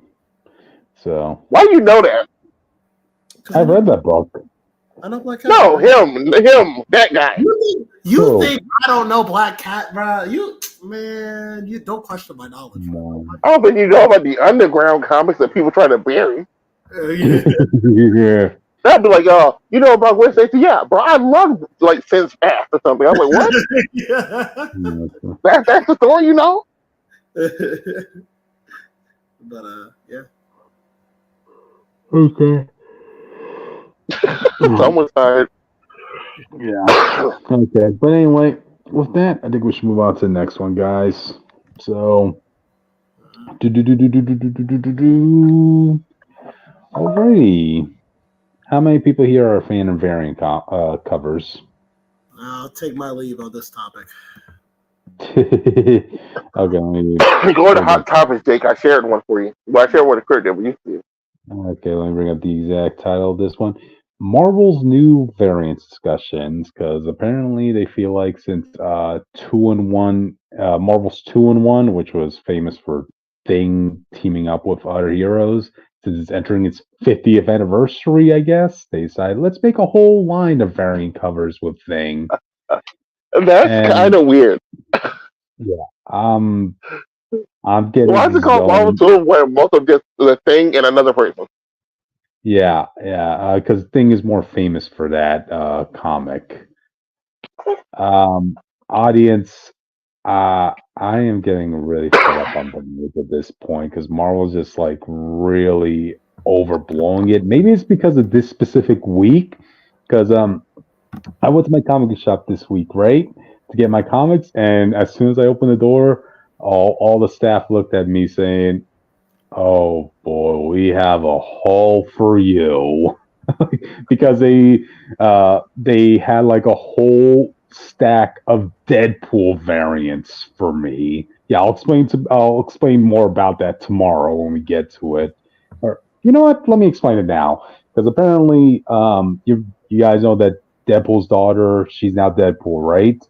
So. Why do you know that? I've read that book. I know Black Cat. No, him, that guy. You think I don't know Black Cat, bro? You don't question my knowledge. No. I don't think you know about the underground comics that people try to bury. Yeah. That'd be like, you know about West State? Yeah, bro, I love like Since Past or something. I'm like, what? That's the story, you know? But yeah. Okay. Someone's tired. Yeah. Okay. But anyway, with that, I think we should move on to the next one, guys. So. Alrighty. How many people here are a fan of variant covers? I'll take my leave on this topic. Okay. Go to Hot Topics, Jake. I shared one for you. Well, I shared one to Kurt that we used to. Okay, let me bring up the exact title of this one. Marvel's new variant discussions, because apparently they feel like since 2-in-1, Marvel's 2-in-1, which was famous for Thing teaming up with other heroes, since it's entering its 50th anniversary, I guess they decided let's make a whole line of variant covers with Thing. That's kind of weird. Yeah, I'm getting Why is it called Marvel 2 where most of just the Thing and another person? Yeah, because Thing is more famous for that comic. Audience, I am getting really fed up on the news at this point because Marvel's just like really overblowing it. Maybe it's because of this specific week. Because I went to my comic shop this week, right, to get my comics, and as soon as I opened the door, all the staff looked at me saying, "Oh boy, we have a haul for you," because they had like a whole stack of Deadpool variants for me. Yeah, I'll explain more about that tomorrow when we get to it. Or you know what? Let me explain it now because apparently you guys know that Deadpool's daughter, she's now Deadpool, right?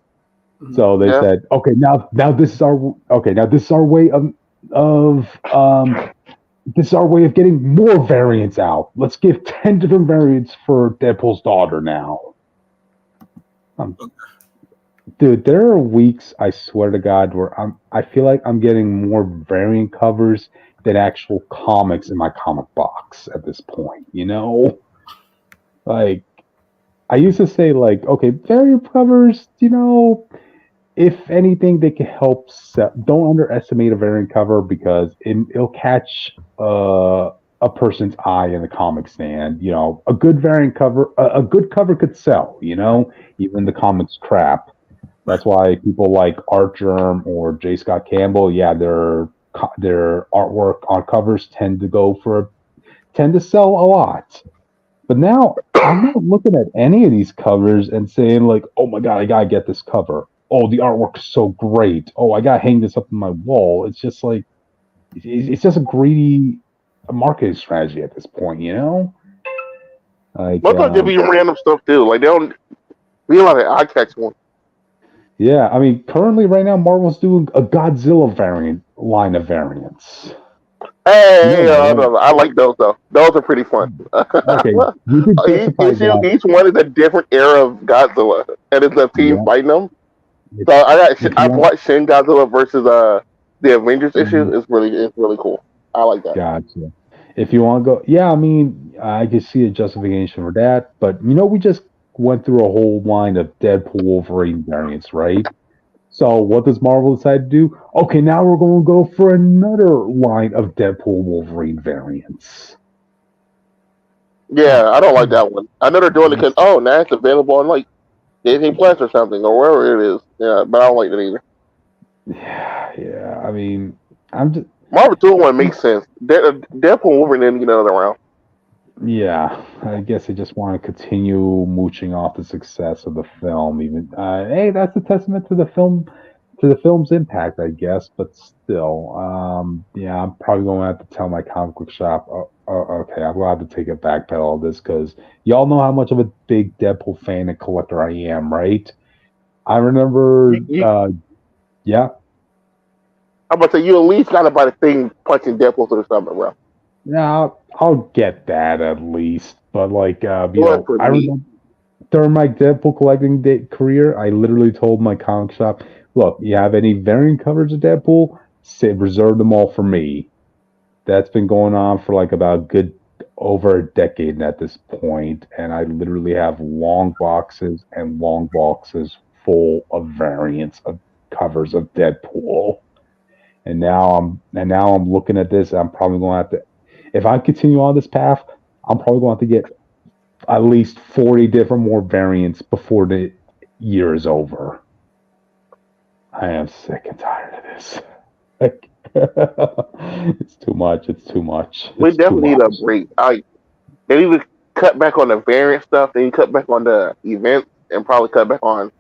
So they said, okay, now this is our way of this is our way of getting more variants out. Let's give 10 different variants for Deadpool's daughter now. Dude, there are weeks, I swear to God, where I feel like I'm getting more variant covers than actual comics in my comic box at this point, you know? Like, I used to say, like, okay, variant covers, you know, if anything, they can help sell. Don't underestimate a variant cover because it'll catch a person's eye in the comic stand. You know, a good variant cover, a good cover could sell. You know, even the comics crap. That's why people like Art Germ or J. Scott Campbell. Yeah, their artwork on covers tend to sell a lot. But now I'm not looking at any of these covers and saying like, "Oh my God, I gotta get this cover." Oh, the artwork is so great. Oh, I gotta hang this up on my wall. It's just like it's just a greedy marketing strategy at this point, you know? Like, Most of them be random stuff too. Like they don't be like an eye catch one. Yeah, I mean, currently right now, Marvel's doing a Godzilla line of variants. Hey, I like those though. Those are pretty fun. Okay, you could each one is a different era of Godzilla, and it's a team fighting them. So I watched Shin Godzilla versus the Avengers issue. It's really cool. I like that. Gotcha. If you want to go, yeah, I mean, I can see a justification for that. But you know, we just went through a whole line of Deadpool Wolverine variants, right? So what does Marvel decide to do? Okay, now we're going to go for another line of Deadpool Wolverine variants. Yeah, I don't like that one. I know they're doing it because now it's available on like Disney Plus or something or wherever it is. Yeah, but I don't like it either. Yeah. I mean, I'm just Marvel 2-1 makes sense. Deadpool Wolverine didn't get another round. Yeah, I guess they just want to continue mooching off the success of the film. Even hey, that's a testament to the film's impact, I guess. But still, yeah, I'm probably going to have to tell my comic book shop. Okay, I'm going to have to take a backpedal all this because y'all know how much of a big Deadpool fan and collector I am, right? I remember, yeah. I'm about to say you at least got to buy the Thing punching Deadpool through the stomach, bro. Yeah, I'll get that at least. But like, I remember during my Deadpool collecting career, I literally told my comic shop, "Look, you have any variant covers of Deadpool? Reserve them all for me." That's been going on for like about over a decade at this point, and I literally have long boxes full of variants of covers of Deadpool. And now I'm looking at this. I'm probably going to have to, if I continue on this path, I'm probably going to have to get at least 40 different more variants before the year is over. I am sick and tired of this. It's too much. We definitely need a break. They need to cut back on the variant stuff. They need to cut back on the events and probably cut back on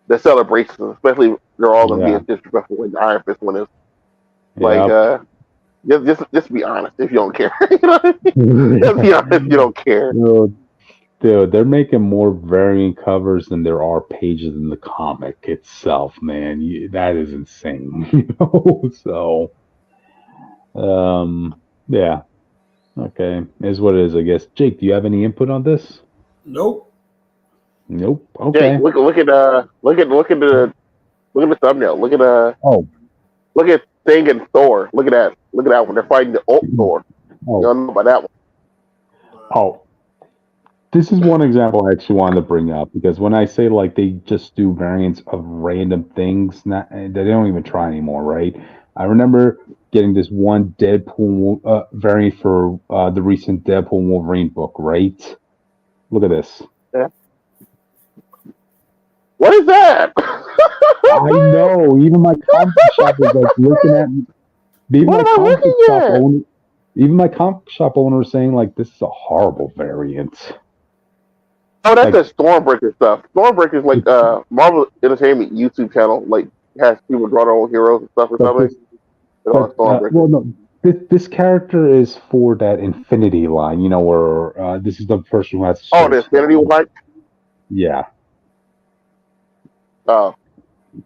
the celebrations, especially they're all going to be as disrespectful like the Iron Fist one is. Like, just be honest if you don't care. You know what I mean? Just be honest if you don't care. Dude, they're making more variant covers than there are pages in the comic itself, man. That is insane. So, yeah. Okay, is what it is, I guess. Jake, do you have any input on this? Nope. Nope. Jake, Okay. look at the thumbnail. Oh, Look at Thing and Thor. Look at that. Look at that one. They're fighting the old Thor. You oh, don't know about that one. oh. This is one example I actually wanted to bring up because when I say like they just do variants of random things, they don't even try anymore, right? I remember getting this one Deadpool variant for the recent Deadpool Wolverine book, right? Look at this. Yeah. What is that? I know. Even my comic shop was like looking at me. What am I looking at? Even my comic shop owner was saying like this is a horrible variant. Oh, that's the Stormbreaker stuff. Stormbreaker is like Marvel Entertainment YouTube channel, like has people draw their own heroes and stuff or something. Well, no, this character is for that Infinity line, you know, where this is the person who has. The Infinity line. Yeah. Oh.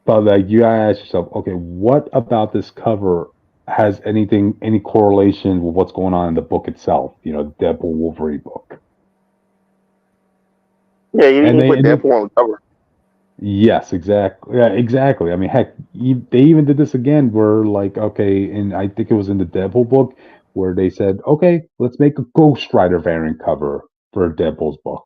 But like, you gotta ask yourself, okay, what about this cover has any correlation with what's going on in the book itself? You know, the Deadpool Wolverine book. Yeah, you didn't put Deadpool on the cover. Yes, exactly. Yeah, exactly. I mean, heck, they even did this again where, like, okay, and I think it was in the Deadpool book where they said, okay, let's make a Ghost Rider variant cover for Deadpool's book.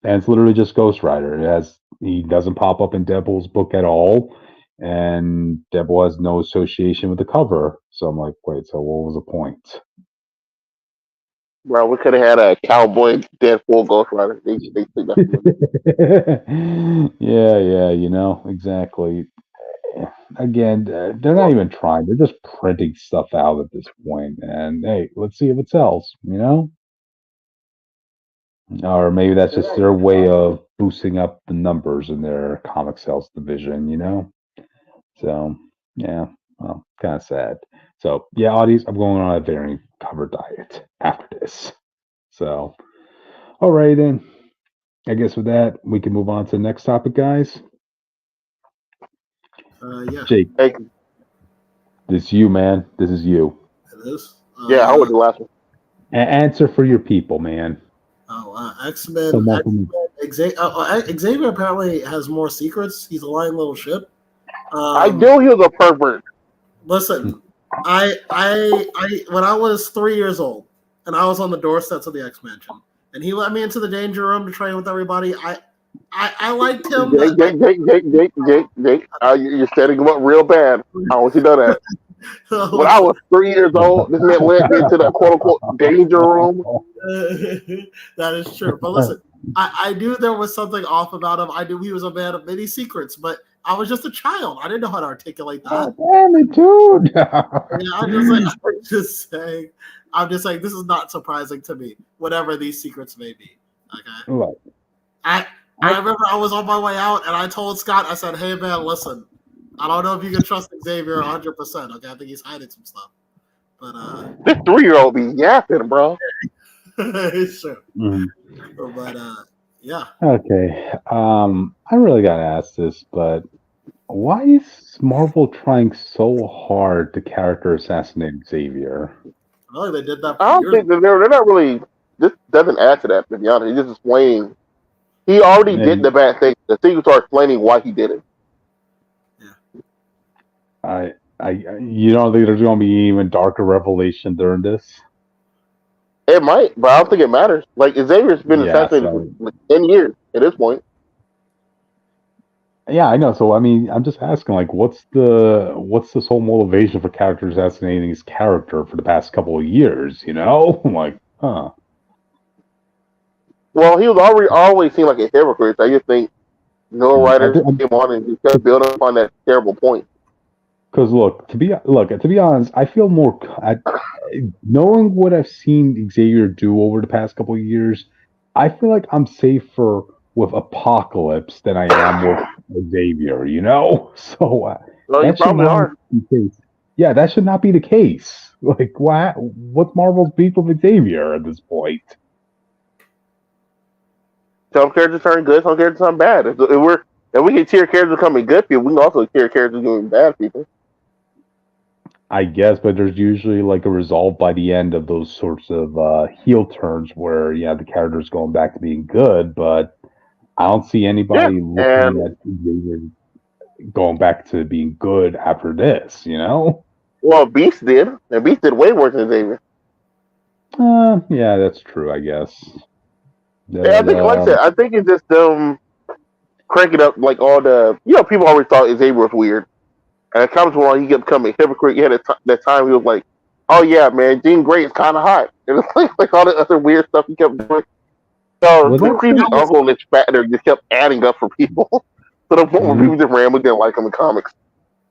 And it's literally just Ghost Rider. He doesn't pop up in Deadpool's book at all, and Deadpool has no association with the cover. So I'm like, wait, so what was the point? Well, we could have had a cowboy Deadpool Ghost Rider. They Yeah, you know, exactly. Again, they're not even trying. They're just printing stuff out at this point. And hey, let's see if it sells, you know? Or maybe that's just their way of boosting up the numbers in their comic sales division, you know? So, yeah, well, kind of sad. So, yeah, audience, I'm going on a variant cover diet after this. So, all right, then. I guess with that, we can move on to the next topic, guys. Yeah. Jake, this is you, man. This is you. It is. Yeah, I would do last one. Answer for your people, man. X-Men. Xavier apparently has more secrets. He's a lying little shit. I knew he was a pervert. Listen, I when I was 3 years old and I was on the doorsteps of the X-Mansion and he let me into the danger room to train with everybody, I liked him. Jake. You're setting him up real bad. I want you to know that. When I was 3 years old, this man led me into the quote-unquote danger room. That is true. But listen, I knew there was something off about him. I knew he was a man of many secrets, but I was just a child. I didn't know how to articulate that. Damn it, dude. I'm just saying, this is not surprising to me, whatever these secrets may be. Okay. Right. I remember I was on my way out and I told Scott, I said, hey man, listen, I don't know if you can trust Xavier 100%. Okay, I think he's hiding some stuff. But this 3-year-old be yapping, bro. It's true. Mm-hmm. But yeah. Okay. I really gotta ask this, but why is Marvel trying so hard to character assassinate Xavier? Oh, they did that. I don't think they're not really. This doesn't add to that. To be honest, he's just explaining. He already did the bad thing. The thing starts explaining why he did it. Yeah. You don't think there's going to be even darker revelation during this? It might, but I don't think it matters. Like Xavier's been assassinated for like 10 years at this point. Yeah, I know. So I mean, I'm just asking, like, what's this whole motivation for character assassinating his character for the past couple of years? You know, I'm like, huh. Well, he was always seemed like a hypocrite. I just think no writers came on and just kept building upon that terrible point. Because to be honest, I feel more knowing what I've seen Xavier do over the past couple of years. I feel like I'm safer with Apocalypse than I am with Xavier. You know, so you probably are. Yeah, that should not be the case. Like, what's Marvel's beef with Xavier at this point? some characters turn good, some characters turn bad. If we can tier characters becoming good people, we can also tier characters becoming bad people. I guess, but there's usually like a resolve by the end of those sorts of heel turns where the character's going back to being good, but I don't see anybody looking at Xavier going back to being good after this, Well, Beast did, and Beast did way worse than Xavier. Yeah, that's true, I guess. Yeah, I think, like I said, I think it's just them cranking up like all the, people always thought Xavier was weird. And it comes when he kept becoming a hypocrite. He had that time he was like, "Oh yeah, man, Jean Grey is kind of hot," and it's like all the other weird stuff he kept doing. So the creepy uncle and his factor just kept adding up for people. So the point where people just randomly didn't like him in comics.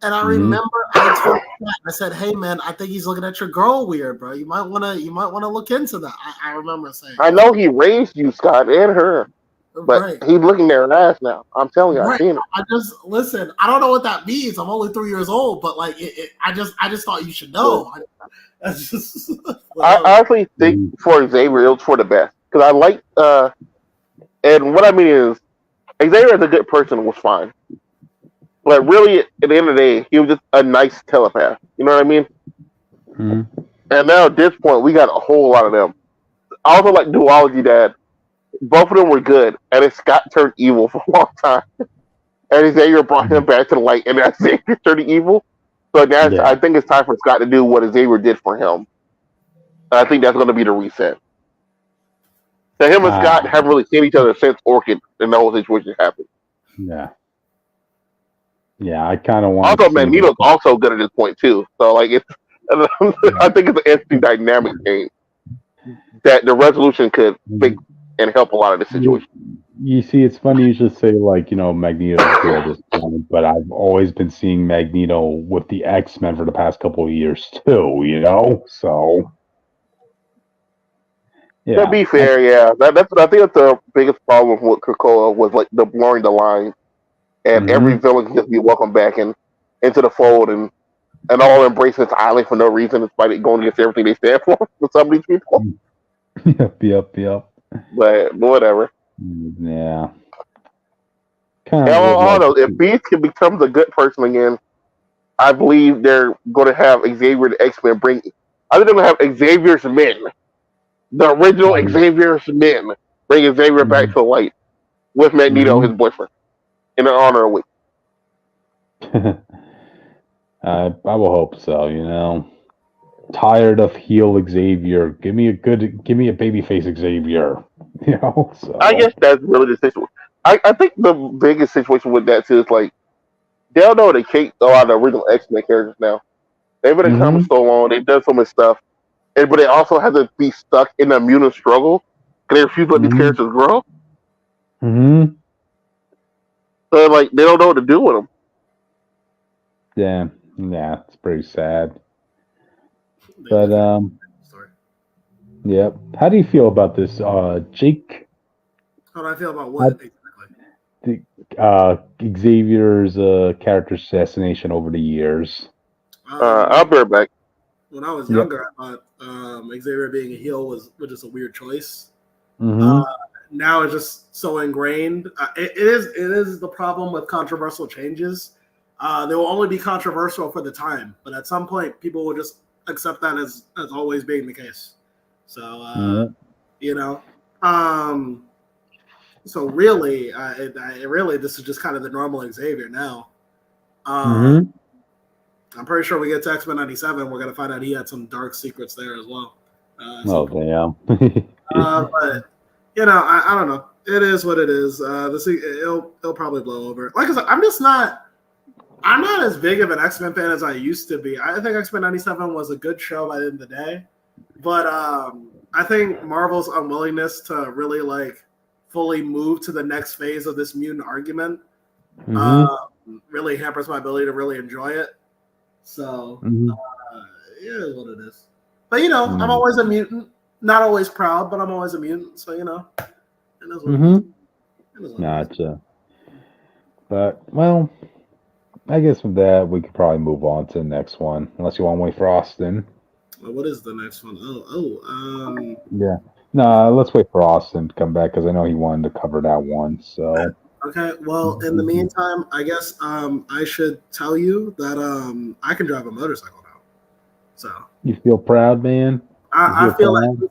And I remember I told Matt, I said, "Hey man, I think he's looking at your girl weird, bro. You might wanna look into that." I remember saying, I know he raised you, Scott, and her. But he's looking at her ass now. I'm telling you, I've seen it. I just listen. I don't know what that means. I'm only 3 years old, but like, I just thought you should know. I honestly think for Xavier, it was for the best because I like. And what I mean is, Xavier as a good person was fine, but really, at the end of the day, he was just a nice telepath. You know what I mean? Mm-hmm. And now at this point, we got a whole lot of them. I also like duology that. Both of them were good, and then Scott turned evil for a long time. And Xavier brought him back to the light, and then Xavier turned evil. So now I think it's time for Scott to do what Xavier did for him. And I think that's going to be the reset. So him and Scott haven't really seen each other since Orchid and the whole situation happened. Yeah. Yeah, I kind of want. Also, Magneto's also good at this point too. So like, I think it's an interesting dynamic change that the resolution could fix. And help a lot of the situation. You see, it's funny you just say like Magneto's good at this point, but I've always been seeing Magneto with the X-Men for the past couple of years too. So yeah. To be fair, that's I think that's the biggest problem with Krakoa was like the blurring the line, and every villain can just be welcomed back into the fold and all embrace this island for no reason, despite it going against everything they stand for some of these people. Yep. But whatever. Yeah. I don't know. If Beast can become a good person again, I believe they're going to have Xavier the X-Men bring. I think they're going to have Xavier's men, the original Xavier's men, bring Xavier back to the light with Magneto, his boyfriend, in honor of a week. I will hope so. Tired of heel Xavier. Give me a babyface Xavier. So. I guess that's really the situation. I think the biggest situation with that too is like they don't know how to take a lot of the original X-Men characters now. They've been in comics so long, they've done so much stuff, but they also have to be stuck in a mutant struggle because they refuse to let these characters grow. So like they don't know what to do with them. Yeah, it's pretty sad. But yep. How do you feel about this, Jake? How do I feel about what exactly? Xavier's character assassination over the years. I'll be right back. When I was younger, I thought Xavier being a heel was just a weird choice. Now it's just so ingrained. It is the problem with controversial changes. They will only be controversial for the time, but at some point, people will just accept that as always being the case. So so really, this is just kind of the normal Xavier now. I'm pretty sure we get to X-Men 97, we're gonna find out he had some dark secrets there as well. Damn. But I don't know. It is what it is. It'll probably blow over. Like I said, I'm not as big of an X-Men fan as I used to be. I think X-Men 97 was a good show by the end of the day. But I think Marvel's unwillingness to really fully move to the next phase of this mutant argument really hampers my ability to really enjoy it. So it is what it is. But I'm always a mutant. Not always proud, but I'm always a mutant. So it is what it is. Gotcha. But I guess with that, we could probably move on to the next one, unless you want to wait for Austin. Well, what is the next one? Yeah. Nah, let's wait for Austin to come back because I know he wanted to cover that one. So Okay, well, in the meantime, I guess I should tell you that I can drive a motorcycle now. So you feel proud, man? I feel like proud?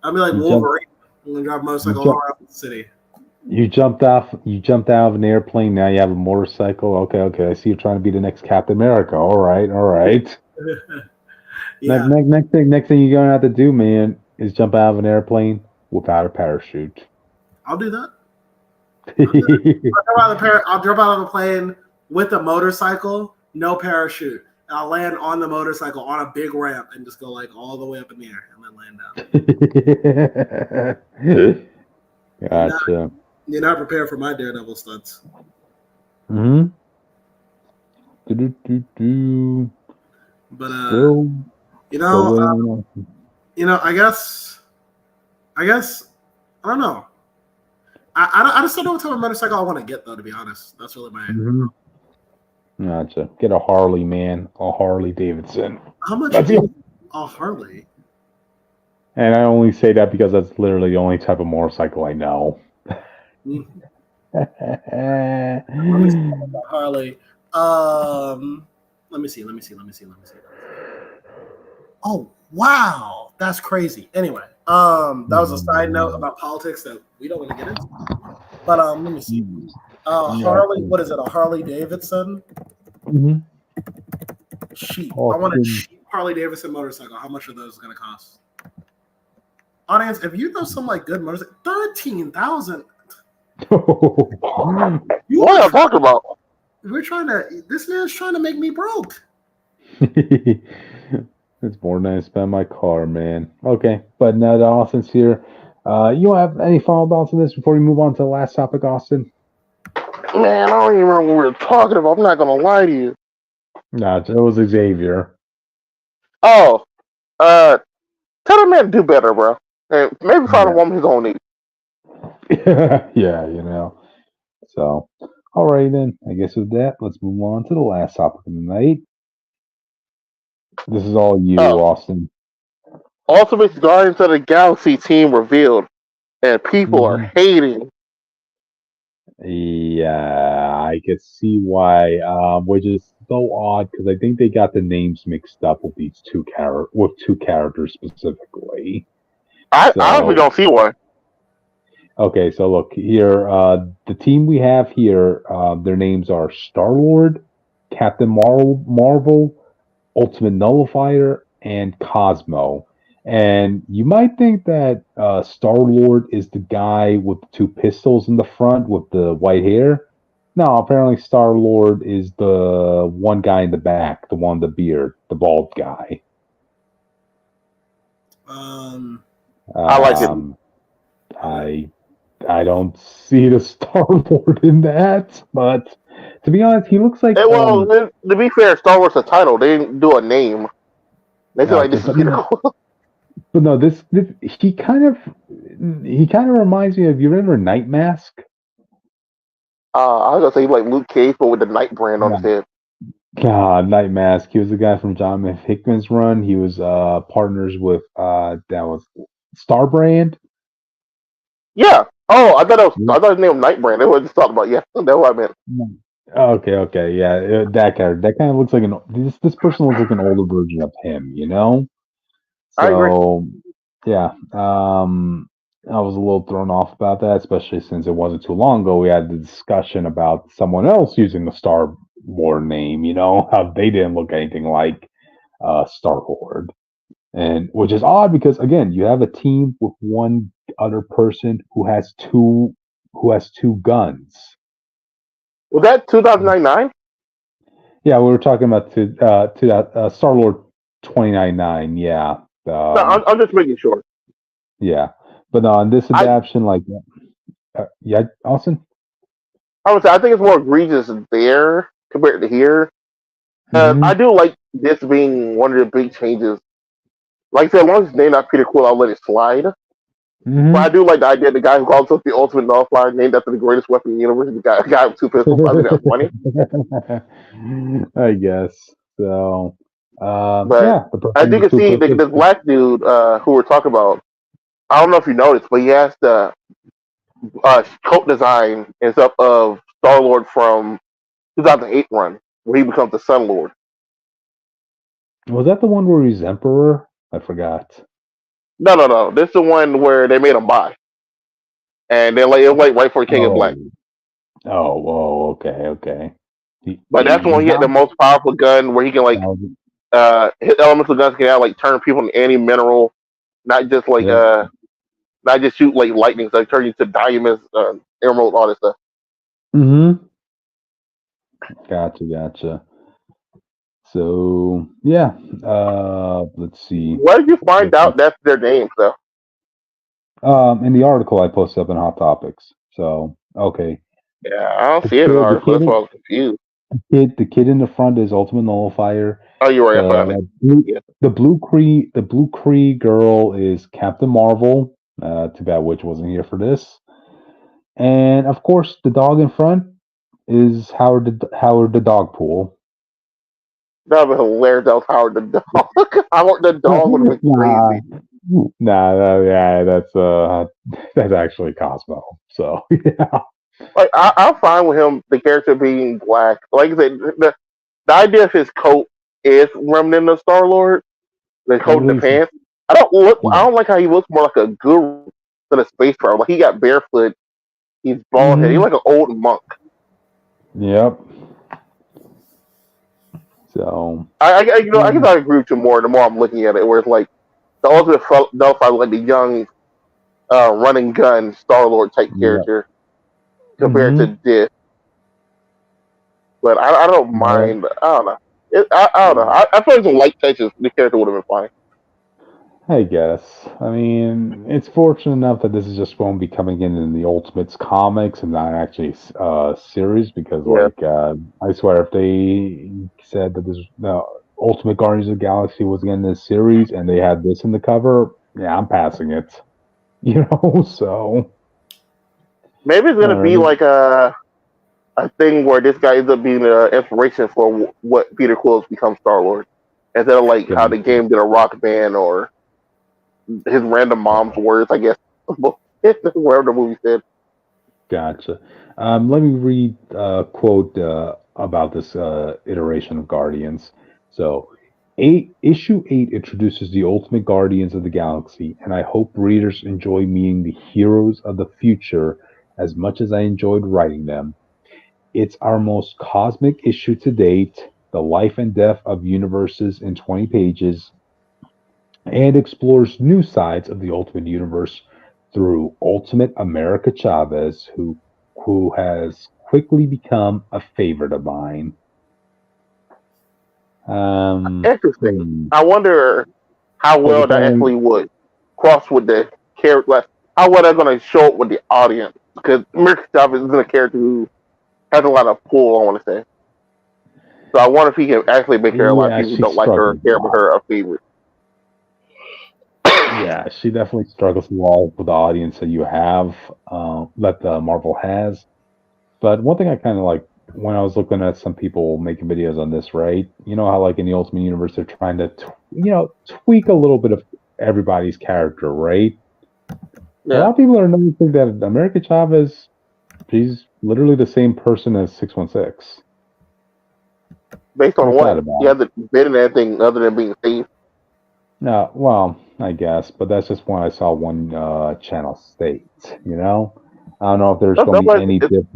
I'll be like You Wolverine. I'm gonna drive a motorcycle all around the city. You jumped out of an airplane. Now you have a motorcycle. Okay. I see you're trying to be the next Captain America. All right. Yeah, Next thing you're gonna have to do, man, is jump out of an airplane without a parachute. I'll do that. I'll jump out of a plane with a motorcycle, no parachute. And I'll land on the motorcycle on a big ramp and just go like all the way up in the air and then land down. Gotcha. You're not prepared for my daredevil stunts. Mm-hmm. But Still I guess I don't know. I just don't know what type of motorcycle I want to get though. To be honest, that's really my. Gotcha. Get a Harley, man. A Harley Davidson. How much is a Harley? And I only say that because that's literally the only type of motorcycle I know. Harley. Let me see. Oh wow, that's crazy. Anyway, that was a side note about politics that we don't want to get into. But let me see. Harley, what is it? A Harley Davidson? Mm-hmm. Sheep. I want a cheap Harley Davidson motorcycle. How much are those going to cost? Audience, if you know some like good motorcycle, $13,000. What are you talking about? This man's trying to make me broke. It's more than I spend my car, man. Okay, but now that Austin's here, you don't have any final thoughts on this before we move on to the last topic, Austin? Man, I don't even remember what we were talking about. I'm not gonna lie to you. Nah, it was Xavier. Oh, tell the man to do better, bro. And maybe find a woman his own needs. Yeah. So, all right then. I guess with that, let's move on to the last topic of the night. This is all you, Austin. Ultimate Guardians of the Galaxy team revealed, and people are hating. Yeah, I could see why. Which is so odd because I think they got the names mixed up with these two characters specifically. I honestly don't see why. Okay, so look here. The team we have here, their names are Star-Lord, Captain Marvel, Ultimate Nullifier, and Cosmo. And you might think that Star-Lord is the guy with the two pistols in the front with the white hair. No, apparently Star-Lord is the one guy in the back, the one with the beard, the bald guy. I like it. I don't see the Star-Lord in that, but to be honest, he looks like. Well, to be fair, Star Wars the title. They didn't do a name. They feel like this is cool. But no, this he kind of reminds me of, you remember Night Mask? I was gonna say like Luke Cage, but with the Night brand on his head. God, Night Mask. He was the guy from John F. Hickman's run. He was partners with that was Starbrand. Yeah. Oh, I thought his name was Nightbrand. They were just talking about that's what I meant. Okay, yeah, that character. That kind of looks like this person looks like an older version of him, you know. So, I agree. Yeah, I was a little thrown off about that, especially since it wasn't too long ago we had the discussion about someone else using the Star-Lord name. You know, how they didn't look anything like Star-Lord. And which is odd because again, you have a team with one other person who has two guns. Was that 2099? Yeah, we were talking about Star-Lord 2099. Yeah. No, I'm just making sure. Yeah, but on this adaptation, yeah, Austin. I would say I think it's more egregious there compared to here. I do like this being one of the big changes. Like I said, as long as his name not Peter Quill, I'll let it slide. But I do like the idea of the guy who calls himself the Ultimate Nullifier, named after the greatest weapon in the universe, the guy with two pistols. I think that's funny. I guess so. But yeah, I do can see this black dude who we're talking about. I don't know if you noticed, but he has the coat design and stuff of Star Lord from 2008 run, where he becomes the Sun Lord. Was that the one where he's emperor? I forgot. No. This is the one where they made him buy, and then it was like right for King of Black. Okay. But that's when he had the most powerful gun, where he can his elemental guns can turn people into any mineral, not just not just shoot like lightning, so turn you to diamonds, emerald, all this stuff. Mm-hmm. Gotcha. So yeah, let's see. Where did you find out that's their names, though? In the article I posted up in Hot Topics. So okay. Yeah, I don't see it in the article. That's why I was confused. The kid in the front is Ultimate Nullifier. Oh, you're right. I found it. The blue Kree girl is Captain Marvel. Too bad Witch wasn't here for this. And of course, the dog in front is Howard the dog pool. That would be hilarious. That was Howard the dog. Howard the dog would have been crazy. Yeah, that's actually Cosmo. So yeah. Like I'm fine with him, the character being black. Like I said, the idea of his coat is remnant of Star Lord. The coat and the pants. I don't like how he looks more like a guru than a space traveler. Like he got barefoot. He's bald head. He's like an old monk. Yep. So I guess I agree with you more the more I'm looking at it. Where it's like the ultimate Delphi, like the young running gun Star Lord type character compared to this. But I don't mind. I don't know. I don't know. I feel like some light touches, the character would have been fine. I guess. I mean, it's fortunate enough that this is just going to be coming in the Ultimates comics and not actually a series because, I swear, if they said that this Ultimate Guardians of the Galaxy was in this series and they had this in the cover, yeah, I'm passing it. So maybe it's gonna be like a thing where this guy ends up being an inspiration for what Peter Quill's becomes Star Lord, instead of like how the game did a Rock Band or his random mom's words, I guess. Whatever the movie said. Gotcha. Let me read a quote about this iteration of Guardians. So, issue 8 introduces the Ultimate Guardians of the Galaxy, and I hope readers enjoy meeting the heroes of the future as much as I enjoyed writing them. It's our most cosmic issue to date, the life and death of universes in 20 pages, and explores new sides of the Ultimate Universe through Ultimate America Chavez, who has quickly become a favorite of mine. Interesting. I wonder how well that actually would cross with the character. How well they're going to show up with the audience, because America Chavez is a character who has a lot of pull, I want to say. So I wonder if he can actually make her a lot of people who don't like her care about her a favorite. Yeah, she definitely struggles a lot with the audience that you have, that the Marvel has. But one thing I kind of like when I was looking at some people making videos on this, right? You know how like in the Ultimate Universe they're trying to, tweak a little bit of everybody's character, right? Yeah. A lot of people are noticing that America Chavez, she's literally the same person as 616. Based on what? He hasn't been in anything other than being safe. No, well, I guess, but that's just when I saw one channel state. I don't know if there's going to be any different.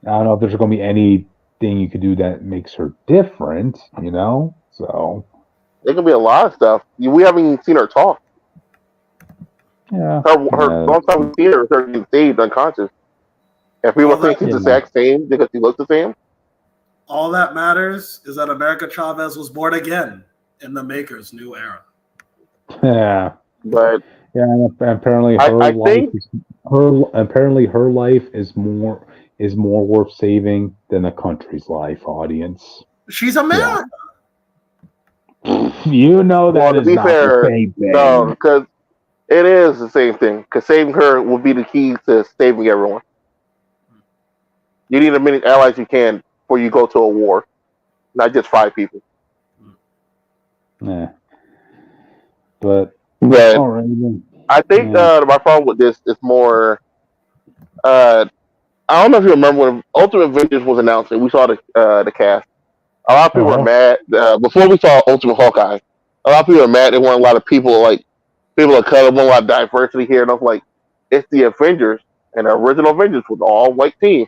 I don't know if there's going to be anything you could do that makes her different. So there could be a lot of stuff. We haven't even seen her talk. Yeah. Her long time we've seen her getting saved unconscious. And people think she's the exact same because she looks the same. All that matters is that America Chavez was born again in the Maker's new era. Yeah, but apparently her life is more worth saving than a country's life. Audience, she's America. Yeah. That is not the same thing. No, because it is the same thing. Because saving her will be the key to saving everyone. You need as many allies you can before you go to a war, not just 5 people. Yeah. But all right. I think my problem with this is more. I don't know if you remember when Ultimate Avengers was announced and we saw the cast. A lot of people were mad before we saw Ultimate Hawkeye. A lot of people were mad. There weren't a lot of people like people of color, weren't a lot of diversity here, and I was like, it's the Avengers, and the original Avengers was all white team.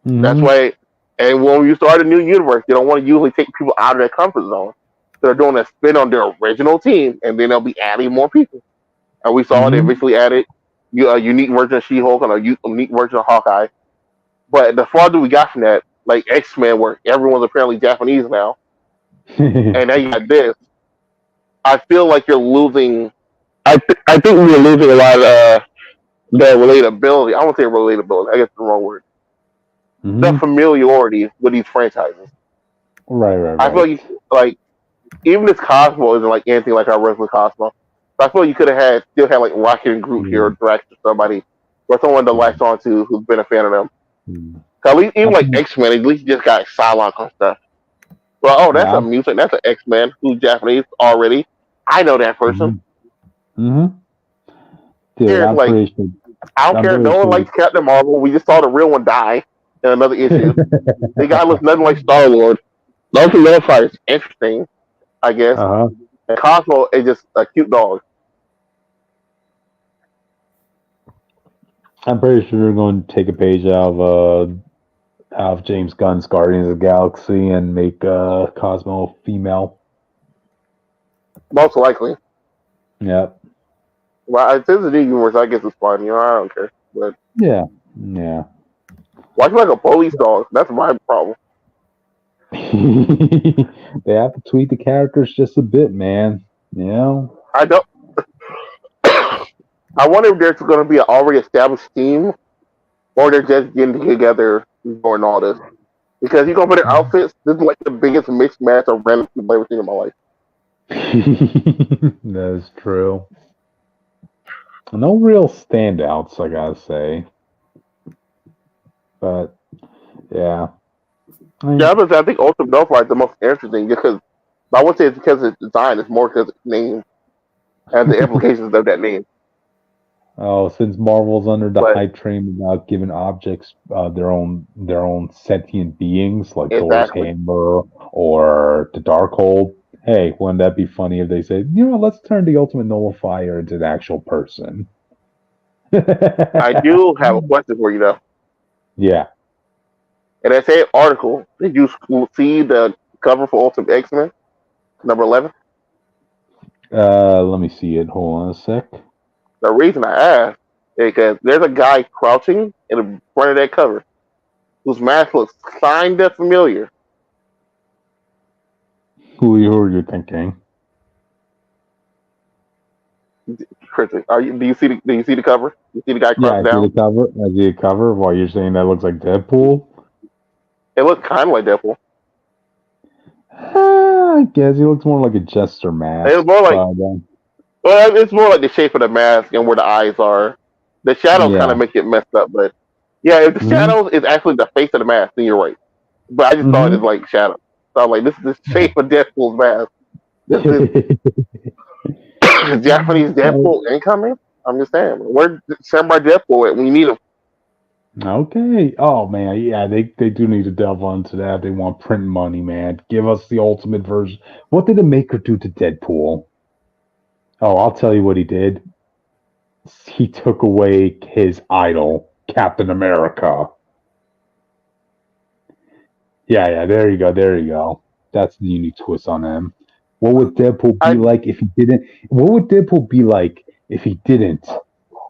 Mm-hmm. That's why. And when you start a new universe, they don't want to usually take people out of their comfort zone. So they're doing a spin on their original team, and then they'll be adding more people. And we saw they eventually added a unique version of She-Hulk and a unique version of Hawkeye. But the farther we got from that, like X-Men, where everyone's apparently Japanese now, and now you got this, I feel like you're losing. I think we're losing a lot of the relatability. I won't say relatability. I guess the wrong word. The familiarity with these franchises. Right. I feel like even this Cosmo isn't like anything like our regular Cosmo. So I feel you could have still had like Rocket and Groot here, or Drax or somebody, or someone to latch on to who's been a fan of them. At least even like X-Men, at least you just got Psylocke and stuff. Well, that's a mutant. That's an X-Men who's Japanese already. I know that person. Dude, like, I don't care. No one likes Captain Marvel. We just saw the real one die in another issue. The guy looks nothing like Star-Lord. Those who love fight is interesting, I guess. And Cosmo is just a cute dog. I'm pretty sure they're going to take a page out of James Gunn's Guardians of the Galaxy and make Cosmo female. Most likely. Yep. Well, if it's a new universe, I guess it's fine. You know, I don't care. But yeah. Watch like a police dog. That's my problem. They have to tweak the characters just a bit, man. You know? I don't. I wonder if there's going to be an already established team, or they're just getting together doing all this. Because you go for their outfits, this is like the biggest mixed match of random people I've ever seen in my life. That is true. No real standouts, I gotta say. But yeah. I think Ultimate Nova is the most interesting because I wouldn't say it's because of its design, it's more because of its name and the implications of that name. Oh, since Marvel's under the hype train about giving objects their own sentient beings, like Thor's hammer or the Darkhold. Hey, wouldn't that be funny if they said, let's turn the Ultimate Nullifier into an actual person? I do have a question for you, though. Yeah. In that same article, did you see the cover for Ultimate X-Men, number 11? Let me see it. Hold on a sec. The reason I asked is because there's a guy crouching in the front of that cover whose mask looks kind of familiar. Who are you thinking? Chris, do you see the cover? You see the guy crouching down? I see the cover. I see the cover. Why you're saying that looks like Deadpool? It looks kind of like Deadpool. I guess he looks more like a jester mask. It's more like it's more like the shape of the mask and where the eyes are. The shadows kind of make it messed up, but yeah, if the shadows is actually the face of the mask, then you're right. But I just thought it was like shadow. So I'm like, this is the shape of Deadpool's mask. This is Japanese Deadpool incoming? I'm just saying. Where's Samurai Deadpool at when you need him? Okay. Oh, man. Yeah, they do need to delve onto that. They want print money, man. Give us the ultimate version. What did the maker do to Deadpool? Oh, I'll tell you what he did. He took away his idol, Captain America. Yeah, there you go. That's the unique twist on him. What would Deadpool be like if he didn't? What would Deadpool be like if he didn't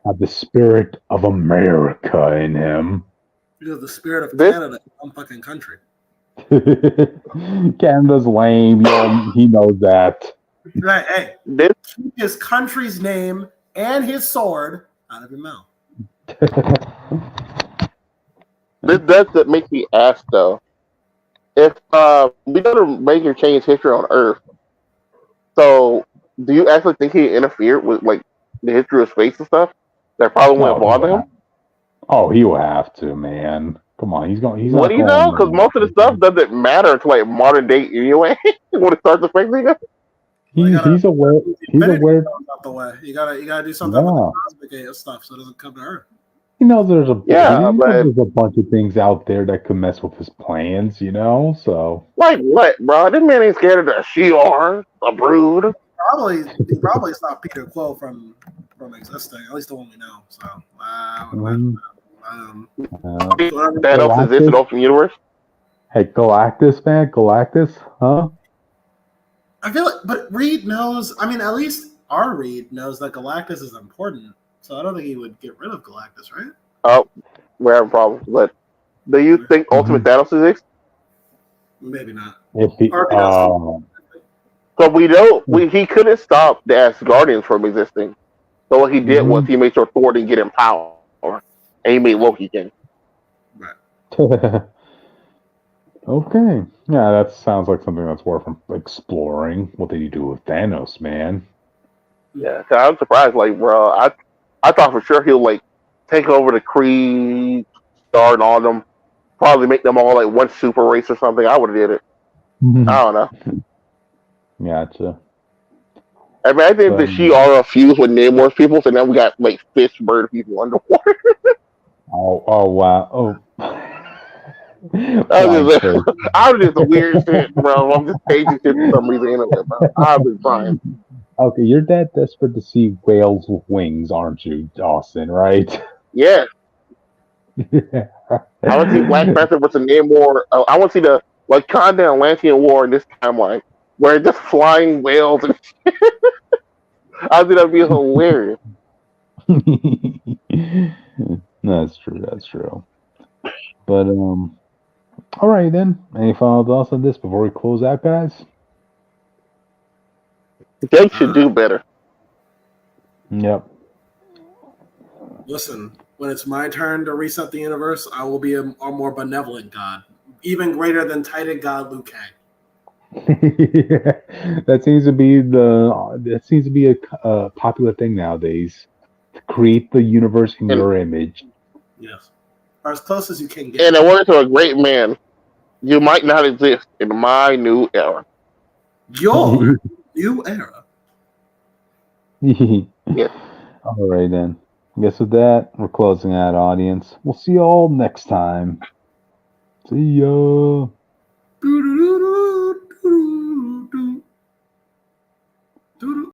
have the spirit of America in him? Because the spirit of Canada is some fucking country. Canada's lame. He knows that. Right, hey, keep his country's name and his sword out of your mouth. This does make me ask though, if we gotta make or change history on Earth, so do you actually think he interfered with like the history of space and stuff? That probably wouldn't bother him. Oh, he will have to, man. Come on, he's going. What do you know? Because most of the stuff doesn't matter until like modern day anyway. When it starts affecting us. He's aware. He's aware. Out the way. You gotta do something with the cosmic stuff so it doesn't come to Earth. He knows there's a there's a bunch of things out there that could mess with his plans, So like what, bro? This man ain't scared of the Shi'ar, the Brood. He probably stopped Peter Quill from existing. At least the one we know. So that else exists in the open universe. Hey, Galactus, man, Galactus, huh? I feel like, but Reed knows. I mean, at least our Reed knows that Galactus is important. So I don't think he would get rid of Galactus, right? Oh, we have a problem. But do you think Ultimate Thanos exists? Maybe not. If he, so we know he couldn't stop the Asgardians from existing. So what he did was he made sure Thor didn't get in power, and he made Loki king. Right. Okay. Yeah, that sounds like something that's worth exploring. What did he do with Thanos, man? Yeah, cause I'm surprised. Like, bro, I thought for sure he'll like take over the Kree, start on them, probably make them all like one super race or something. I would have did it. I don't know. Gotcha. I mean, I think the Shi'ar fused with Namor's people, so now we got like fish bird people underwater. Oh wow. Oh. I was just a weird shit, bro. I'm just changing shit for some reason anyway, bro. I was fine. Okay, you're that desperate to see whales with wings, aren't you, Dawson, right? Yeah. I want to see Black Panther versus Namor. I want to see the Wakanda Atlantean War in this timeline, where just flying whales and shit. I think that'd be hilarious. That's true. But all right then. Any final thoughts on this before we close out, guys? They should do better. Yep. Listen, when it's my turn to reset the universe, I will be a more benevolent god, even greater than Titan God Liu Kang. That seems to be a popular thing nowadays. To create the universe in your image. Yes, or as close as you can get. In the words of a great man, you might not exist in my new era. Your new era. Yeah. All right then. I guess with that, we're closing out, audience. We'll see you all next time. See ya.